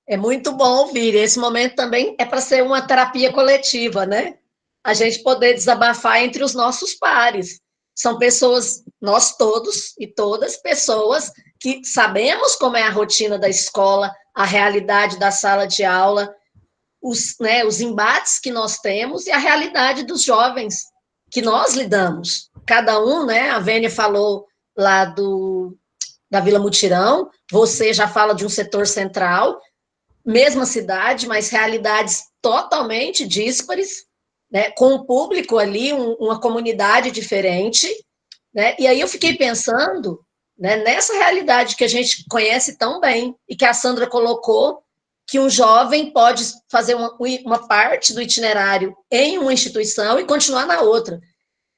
É muito bom ouvir. Esse momento também é para ser uma terapia coletiva, né? A gente poder desabafar entre os nossos pares. São pessoas, nós todos e todas, pessoas que sabemos como é a rotina da escola, a realidade da sala de aula, os embates que nós temos e a realidade dos jovens que nós lidamos. Cada um, né? A Vênia falou lá da Vila Mutirão, você já fala de um setor central, mesma cidade, mas realidades totalmente díspares, né, com o público ali, uma comunidade diferente, né, e aí eu fiquei pensando, né, nessa realidade que a gente conhece tão bem, e que a Sandra colocou, que um jovem pode fazer uma parte do itinerário em uma instituição e continuar na outra.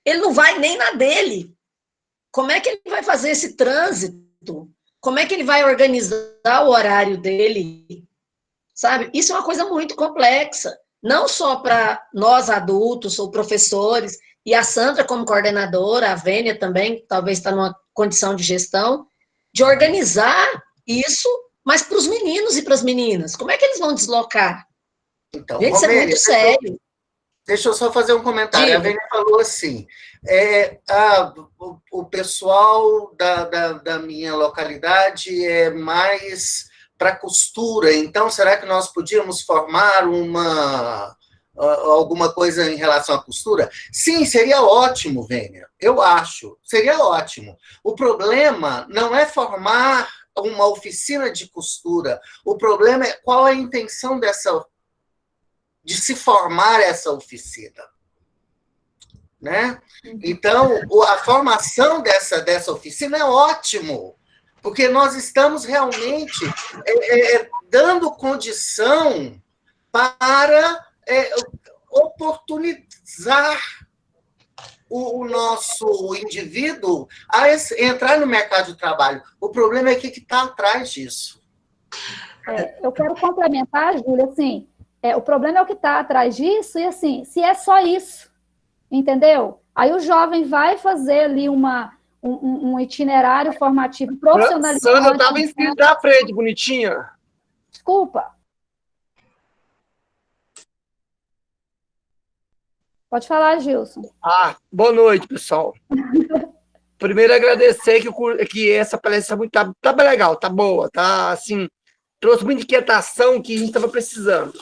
Ele não vai nem na dele. Como é que ele vai fazer esse trânsito? Como é que ele vai organizar o horário dele? Sabe? Isso é uma coisa muito complexa. Não só para nós adultos ou professores, e a Sandra como coordenadora, a Vênia também, talvez está numa condição de gestão, de organizar isso, mas para os meninos e para as meninas. Como é que eles vão deslocar? Então, gente, isso é muito sério. Deixa eu só fazer um comentário. Diga. A Vênia falou assim, o pessoal da minha localidade é mais para costura, então será que nós podíamos formar alguma coisa em relação à costura? Sim, seria ótimo, Vênia, eu acho, seria ótimo. O problema não é formar uma oficina de costura, o problema é qual a intenção de se formar essa oficina. Né? Então, a formação dessa oficina é ótimo, porque nós estamos realmente dando condição para oportunizar o nosso indivíduo a entrar no mercado de trabalho. O problema é o que está atrás disso. Eu quero complementar, Júlia, assim, o problema é o que está atrás disso, e assim, se é só isso, entendeu? Aí o jovem vai fazer ali um itinerário formativo profissionalizado. Sandra, eu estava inscrita à frente, bonitinha. Desculpa. Pode falar, Gilson. Boa noite, pessoal. Primeiro, agradecer que essa palestra tá bem legal, tá boa, tá assim, trouxe muita inquietação que a gente estava precisando.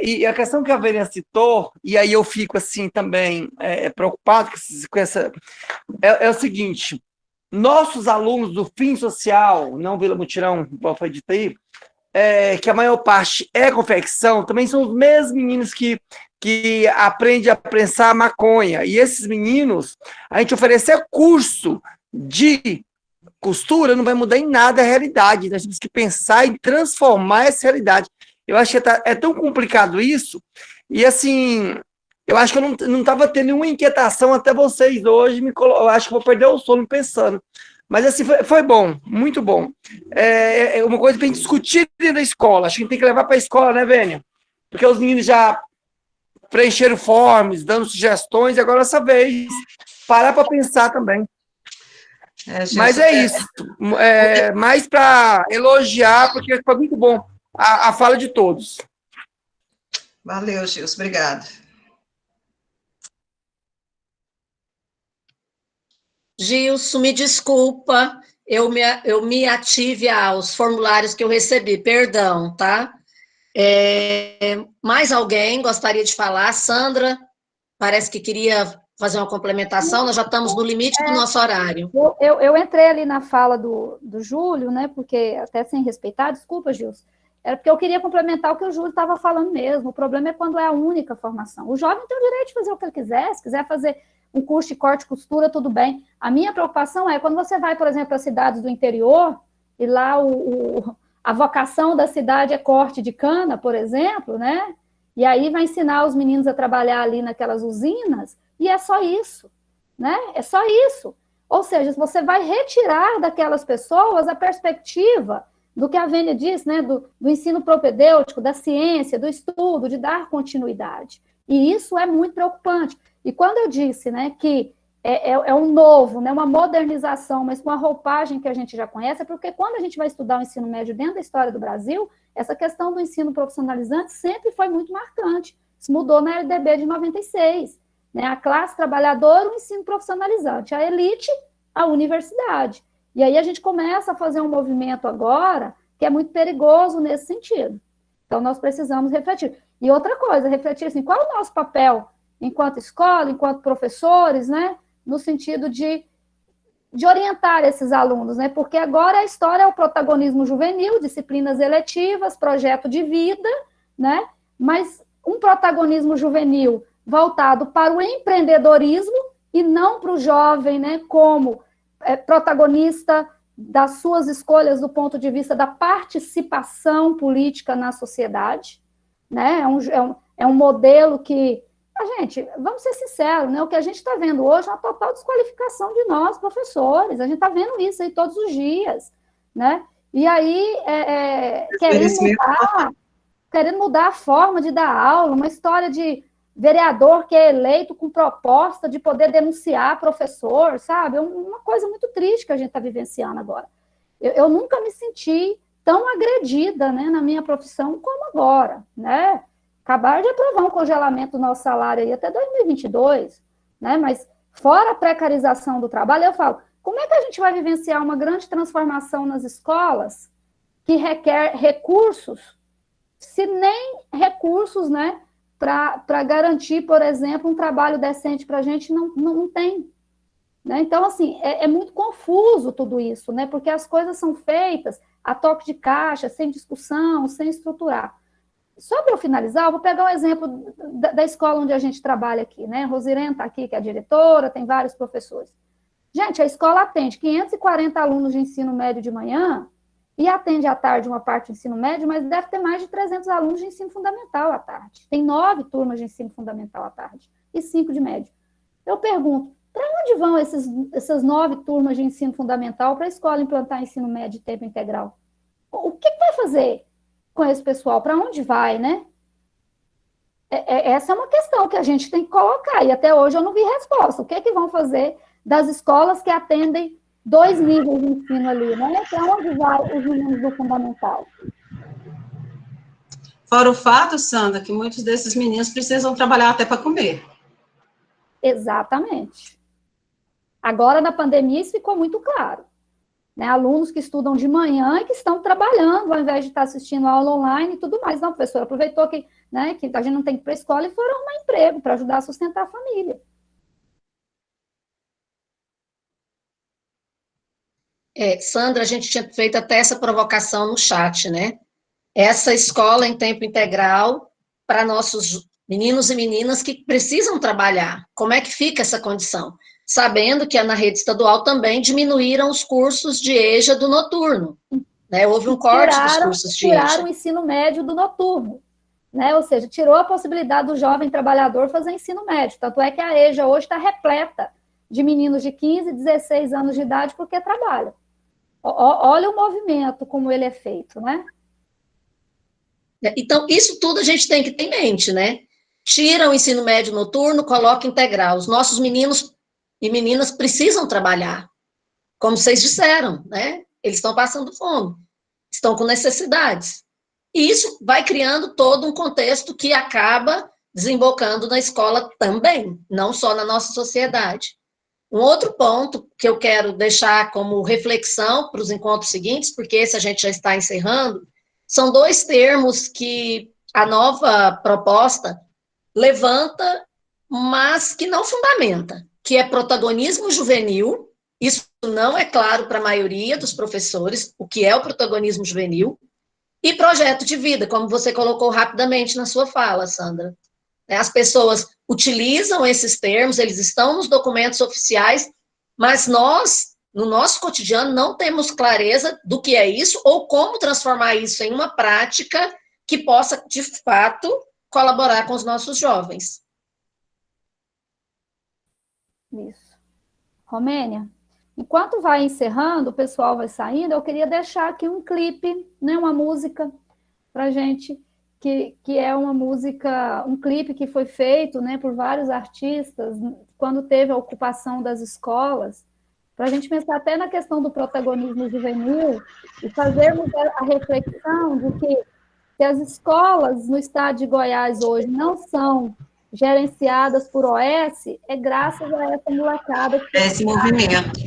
E a questão que a Vênia citou, e aí eu fico assim também preocupado com essa, é o seguinte: nossos alunos do Fim Social, não Vila Mutirão, igual foi dito aí, que a maior parte é confecção, também são os mesmos meninos que aprendem a prensar maconha. E esses meninos, a gente oferecer curso de costura não vai mudar em nada a realidade. Nós temos que pensar em transformar essa realidade. Eu acho que é tão complicado isso, e assim, eu acho que eu não estava tendo nenhuma inquietação até vocês hoje, eu acho que vou perder o sono pensando. Mas assim, foi bom, muito bom. É uma coisa para a gente discutir dentro da escola, acho que a gente tem que levar para a escola, né, Vênia? Porque os meninos já preencheram forms, dando sugestões, e agora essa vez, parar para pensar também. Mas isso, mais para elogiar, porque foi muito bom a fala de todos. Valeu, Gilson, obrigado. Gilson, me desculpa, eu me ative aos formulários que eu recebi, perdão, tá? Mais alguém gostaria de falar? Sandra, parece que queria fazer uma complementação, nós já estamos no limite do nosso horário. Eu entrei ali na fala do Júlio, né, porque até sem respeitar, desculpa, Gilson, era porque eu queria complementar o que o Júlio estava falando mesmo. O problema é quando é a única formação. O jovem tem o direito de fazer o que ele quiser, se quiser fazer um curso de corte e costura, tudo bem. A minha preocupação é quando você vai, por exemplo, para cidades do interior, e lá a vocação da cidade é corte de cana, por exemplo, né? E aí vai ensinar os meninos a trabalhar ali naquelas usinas, e é só isso, né? É só isso. Ou seja, você vai retirar daquelas pessoas a perspectiva do que a Vênia disse, né? Do ensino propedêutico, da ciência, do estudo, de dar continuidade. E isso é muito preocupante. E quando eu disse, né, que é um novo, né, uma modernização, mas com a roupagem que a gente já conhece, é porque quando a gente vai estudar o ensino médio dentro da história do Brasil, essa questão do ensino profissionalizante sempre foi muito marcante. Isso mudou na LDB de 96. Né? A classe trabalhadora, o ensino profissionalizante. A elite, a universidade. E aí a gente começa a fazer um movimento agora que é muito perigoso nesse sentido. Então, nós precisamos refletir. E outra coisa, refletir assim, qual é o nosso papel enquanto escola, enquanto professores, né? No sentido de orientar esses alunos, né? Porque agora a história é o protagonismo juvenil, disciplinas eletivas, projeto de vida, né? Mas um protagonismo juvenil voltado para o empreendedorismo e não para o jovem, né? Como protagonista das suas escolhas do ponto de vista da participação política na sociedade, né? É um modelo que gente, vamos ser sinceros, né? O que a gente está vendo hoje é uma total desqualificação de nós, professores. A gente está vendo isso aí todos os dias, né? E aí, querendo mudar a forma de dar aula, uma história de vereador que é eleito com proposta de poder denunciar professor, sabe? É uma coisa muito triste que a gente está vivenciando agora. Eu nunca me senti tão agredida, né, na minha profissão como agora, né? Acabaram de aprovar um congelamento do nosso salário aí até 2022, né? Mas fora a precarização do trabalho, eu falo, como é que a gente vai vivenciar uma grande transformação nas escolas que requer recursos, se nem recursos, né, para garantir, por exemplo, um trabalho decente para a gente não tem. Né? Então, assim, é muito confuso tudo isso, né? Porque as coisas são feitas a toque de caixa, sem discussão, sem estruturar. Só para eu finalizar, eu vou pegar um exemplo da escola onde a gente trabalha aqui, né? Rosirene está aqui, que é a diretora, tem vários professores. Gente, a escola atende 540 alunos de ensino médio de manhã e atende à tarde uma parte do ensino médio, mas deve ter mais de 300 alunos de ensino fundamental à tarde. Tem 9 turmas de ensino fundamental à tarde e 5 de médio. Eu pergunto, para onde vão essas 9 turmas de ensino fundamental para a escola implantar ensino médio de tempo integral? O que vai fazer com esse pessoal? Para onde vai, né? Essa é uma questão que a gente tem que colocar, e até hoje eu não vi resposta. O que vão fazer das escolas que atendem 2 níveis de ensino ali, né? Para onde vai os meninos do fundamental? Fora o fato, Sandra, que muitos desses meninos precisam trabalhar até para comer. Exatamente. Agora, na pandemia, isso ficou muito claro. Né, alunos que estudam de manhã e que estão trabalhando, ao invés de estar assistindo a aula online e tudo mais. Não, professor, aproveitou que, né, que a gente não tem que ir para a escola e foram arrumar emprego para ajudar a sustentar a família. Sandra, a gente tinha feito até essa provocação no chat, né? Essa escola em tempo integral para nossos meninos e meninas que precisam trabalhar. Como é que fica essa condição? Sabendo que na rede estadual também diminuíram os cursos de EJA do noturno. Né? Houve um corte dos cursos de EJA. Tiraram o ensino médio do noturno. Né? Ou seja, tirou a possibilidade do jovem trabalhador fazer ensino médio. Tanto é que a EJA hoje está repleta de meninos de 15, 16 anos de idade porque trabalham. Olha o movimento, como ele é feito, né? Então, isso tudo a gente tem que ter em mente, né? Tira o ensino médio noturno, coloca integral. Os nossos meninos e meninas precisam trabalhar, como vocês disseram, né? Eles estão passando fome, estão com necessidades. E isso vai criando todo um contexto que acaba desembocando na escola também, não só na nossa sociedade. Um outro ponto que eu quero deixar como reflexão para os encontros seguintes, porque esse a gente já está encerrando, são 2 termos que a nova proposta levanta, mas que não fundamenta, que é protagonismo juvenil. Isso não é claro para a maioria dos professores, o que é o protagonismo juvenil, e projeto de vida, como você colocou rapidamente na sua fala, Sandra. As pessoas utilizam esses termos, eles estão nos documentos oficiais, mas nós, no nosso cotidiano, não temos clareza do que é isso ou como transformar isso em uma prática que possa, de fato, colaborar com os nossos jovens. Isso. Romênia, enquanto vai encerrando, o pessoal vai saindo, eu queria deixar aqui um clipe, né, uma música para a gente, que é uma música, um clipe que foi feito, né, por vários artistas, quando teve a ocupação das escolas, para a gente pensar até na questão do protagonismo juvenil e fazermos a reflexão de que se as escolas no estado de Goiás hoje não são gerenciadas por OS, é graças a essa molecada. Esse movimento.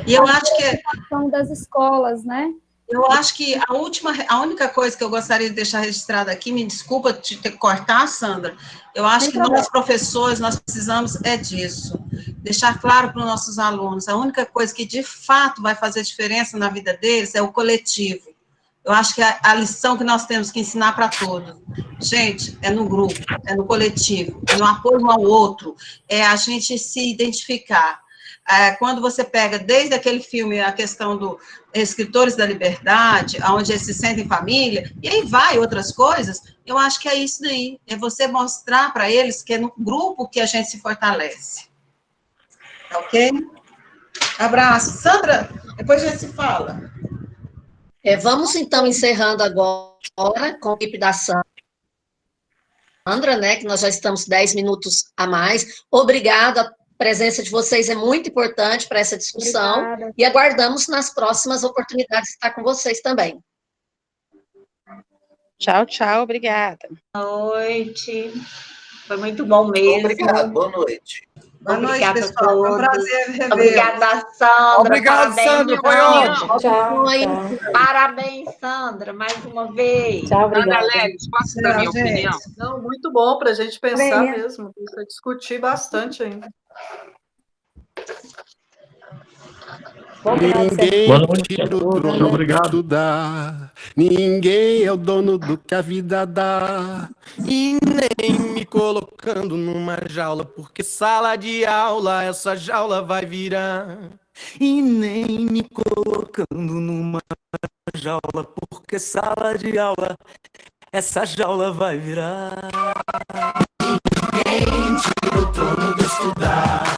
E eu acho que a das escolas, né? Eu acho que a única coisa que eu gostaria de deixar registrada aqui, me desculpa te ter que cortar, Sandra, eu acho que nós, professores, nós precisamos disso, deixar claro para os nossos alunos, a única coisa que de fato vai fazer diferença na vida deles é o coletivo. Eu acho que a lição que nós temos que ensinar para todos, gente, é no grupo, é no coletivo, é no apoio um ao outro, é a gente se identificar. Quando você pega desde aquele filme a questão do Escritores da Liberdade, onde eles se sentem família, e aí vai outras coisas, eu acho que é isso daí, é você mostrar para eles que é no grupo que a gente se fortalece. Ok? Abraço. Sandra, depois a gente se fala. Vamos, então, encerrando agora com o clipe da Sandra, né, que nós já estamos 10 minutos a mais. Obrigada, a presença de vocês é muito importante para essa discussão. Obrigada. E aguardamos nas próximas oportunidades estar com vocês também. Tchau, tchau, obrigada. Boa noite. Foi muito bom mesmo. Obrigado, boa noite. Boa noite, pessoal. É um prazer rever. Obrigada, Sandra. Obrigado, Sandra. Foi ótimo. Tchau. Parabéns, Sandra, mais uma vez. Tchau, obrigada. Alex, posso dar minha opinião? Não, muito bom para a gente pensar mesmo, para discutir bastante ainda. Ninguém tira o trono de estudar, ninguém é o dono do que a vida dá, e nem me colocando numa jaula, porque sala de aula essa jaula vai virar, e nem me colocando numa jaula, porque sala de aula essa jaula vai virar. Ninguém tira o trono de estudar,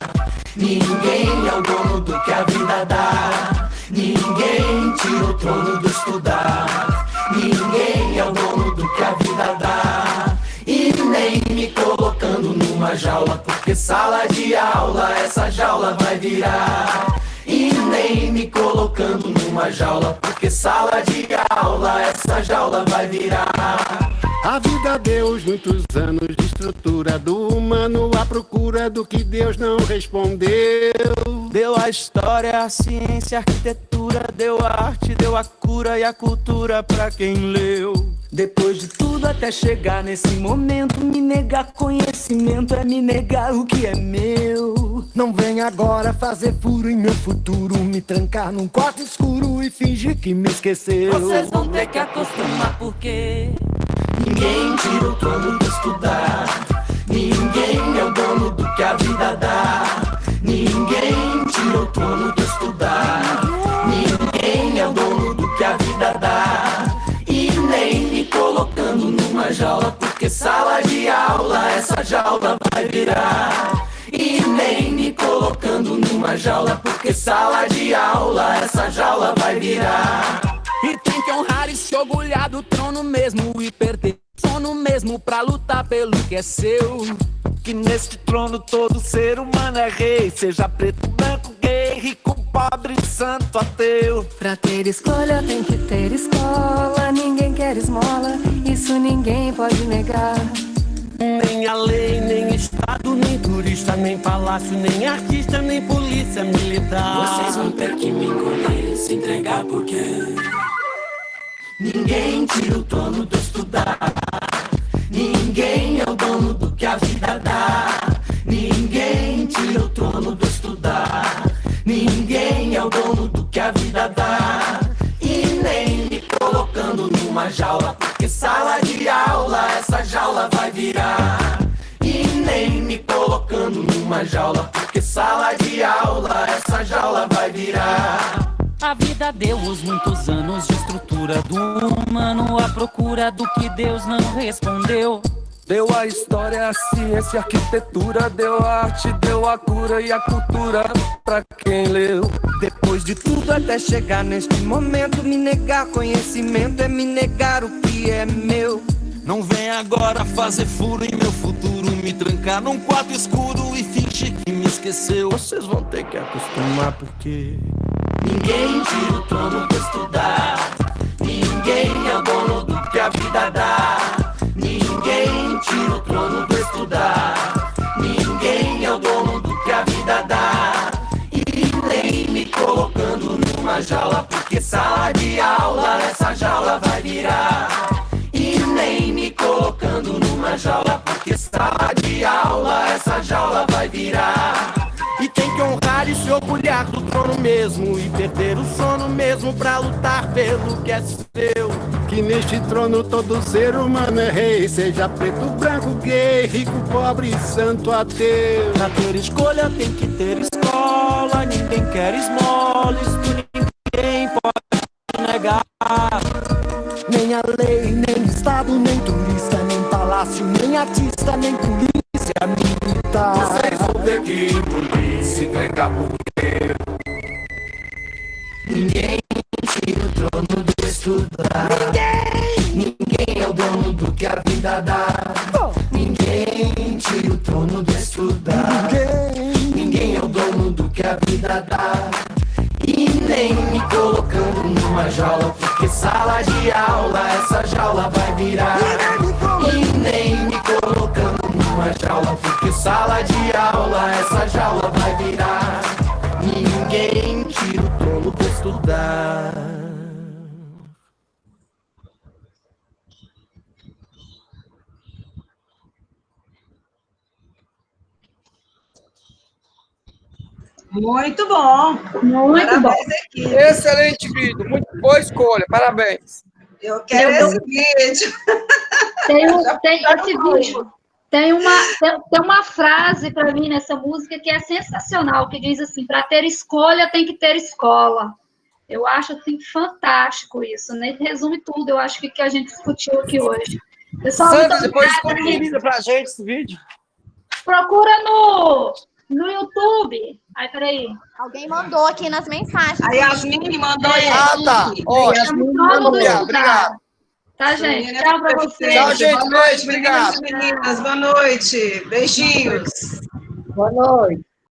ninguém é o dono do que a vida dá. Ninguém tira o trono do estudar, ninguém é o dono do que a vida dá. E nem me colocando numa jaula, porque sala de aula essa jaula vai virar. E nem me colocando numa jaula, porque sala de aula essa jaula vai virar. A vida deu muitos anos de estrutura do humano à procura do que Deus não respondeu. Deu a história, a ciência, a arquitetura, deu a arte, deu a cura e a cultura pra quem leu. Depois de tudo até chegar nesse momento, me negar conhecimento é me negar o que é meu. Não vem agora fazer furo em meu futuro, me trancar num quarto escuro e fingir que me esqueceu. Vocês vão ter que acostumar porque ninguém tira o trono de estudar, ninguém é o dono do que a vida dá. Ninguém tira o trono de estudar, ninguém é o dono do que a vida dá. E nem me colocando numa jaula, porque sala de aula essa jaula vai virar. E nem me colocando numa jaula, porque sala de aula essa jaula vai virar. E tem que honrar e se orgulhar do trono mesmo e perder sono mesmo pra lutar pelo que é seu. Que neste trono todo ser humano é rei, seja preto, branco, gay, rico, pobre, santo, ateu. Pra ter escolha tem que ter escola, ninguém quer esmola, isso ninguém pode negar. Nem a lei, nem estado, nem turista, nem palácio, nem artista, nem polícia militar. Vocês vão ter que me engolir, se entregar porque ninguém tira o trono do estudar, ninguém é o dono do que a vida dá. Ninguém tira o trono do estudar, ninguém é o dono do que a vida dá. E nem me colocando numa jaula, porque sala de aula essa jaula vai virar. E nem me colocando numa jaula, porque sala de aula essa jaula vai virar. A vida deu-os muitos anos de estrutura do humano à procura do que Deus não respondeu. Deu a história, a ciência, a arquitetura, deu a arte, deu a cura e a cultura pra quem leu. Depois de tudo até chegar neste momento, me negar conhecimento é me negar o que é meu. Não vem agora fazer furo em meu futuro, me trancar num quarto escuro e fingir que me esqueceu. Vocês vão ter que acostumar porque ninguém tira o trono pra estudar, ninguém é o dono do que a vida dá. Ninguém tira o trono pra estudar, ninguém é o dono do que a vida dá. E nem me colocando numa jaula, porque sala de aula essa jaula vai virar. E nem me colocando numa jaula, porque sala de aula essa jaula vai virar. E tem que honrar e se orgulhar do trono mesmo, e perder o sono mesmo pra lutar pelo que é seu. Que neste trono todo ser humano é rei, seja preto, branco, gay, rico, pobre, santo, ateu. Pra ter escolha tem que ter escola, ninguém quer esmola, isto ninguém pode negar. Nem a lei, nem Estado, nem turista, nem palácio, nem artista, nem polícia militar. Vocês vão ter que engolir, se entregar porque ninguém tira o trono do estudar. Ninguém é o dono do que a vida dá. Ninguém tira o trono do estudar. Ninguém é o dono do que a vida dá. E nem me colocando numa jaula, porque sala de aula essa jaula vai virar. E nem me colocando numa jaula, porque sala de aula essa jaula vai virar. Ninguém tira o trono pra estudar. Muito bom. Muito parabéns, bom. Equipe. Excelente vídeo, muito boa escolha, parabéns. Eu quero esse vídeo. Tem uma frase para mim nessa música que é sensacional, que diz assim: para ter escolha tem que ter escola. Eu acho assim, fantástico isso, né? Resume tudo, eu acho que a gente discutiu aqui hoje. Pessoal, Sandra, depois disponibiliza pra gente esse vídeo. Procura no YouTube. Ai, peraí. Alguém mandou aqui nas mensagens. A Yasmin mandou aí. Ah, tá. Ótimo. Obrigado. Tá, gente? Tchau pra vocês. Tchau, gente. Boa noite, Obrigado. meninas. Boa noite. Beijinhos. Boa noite.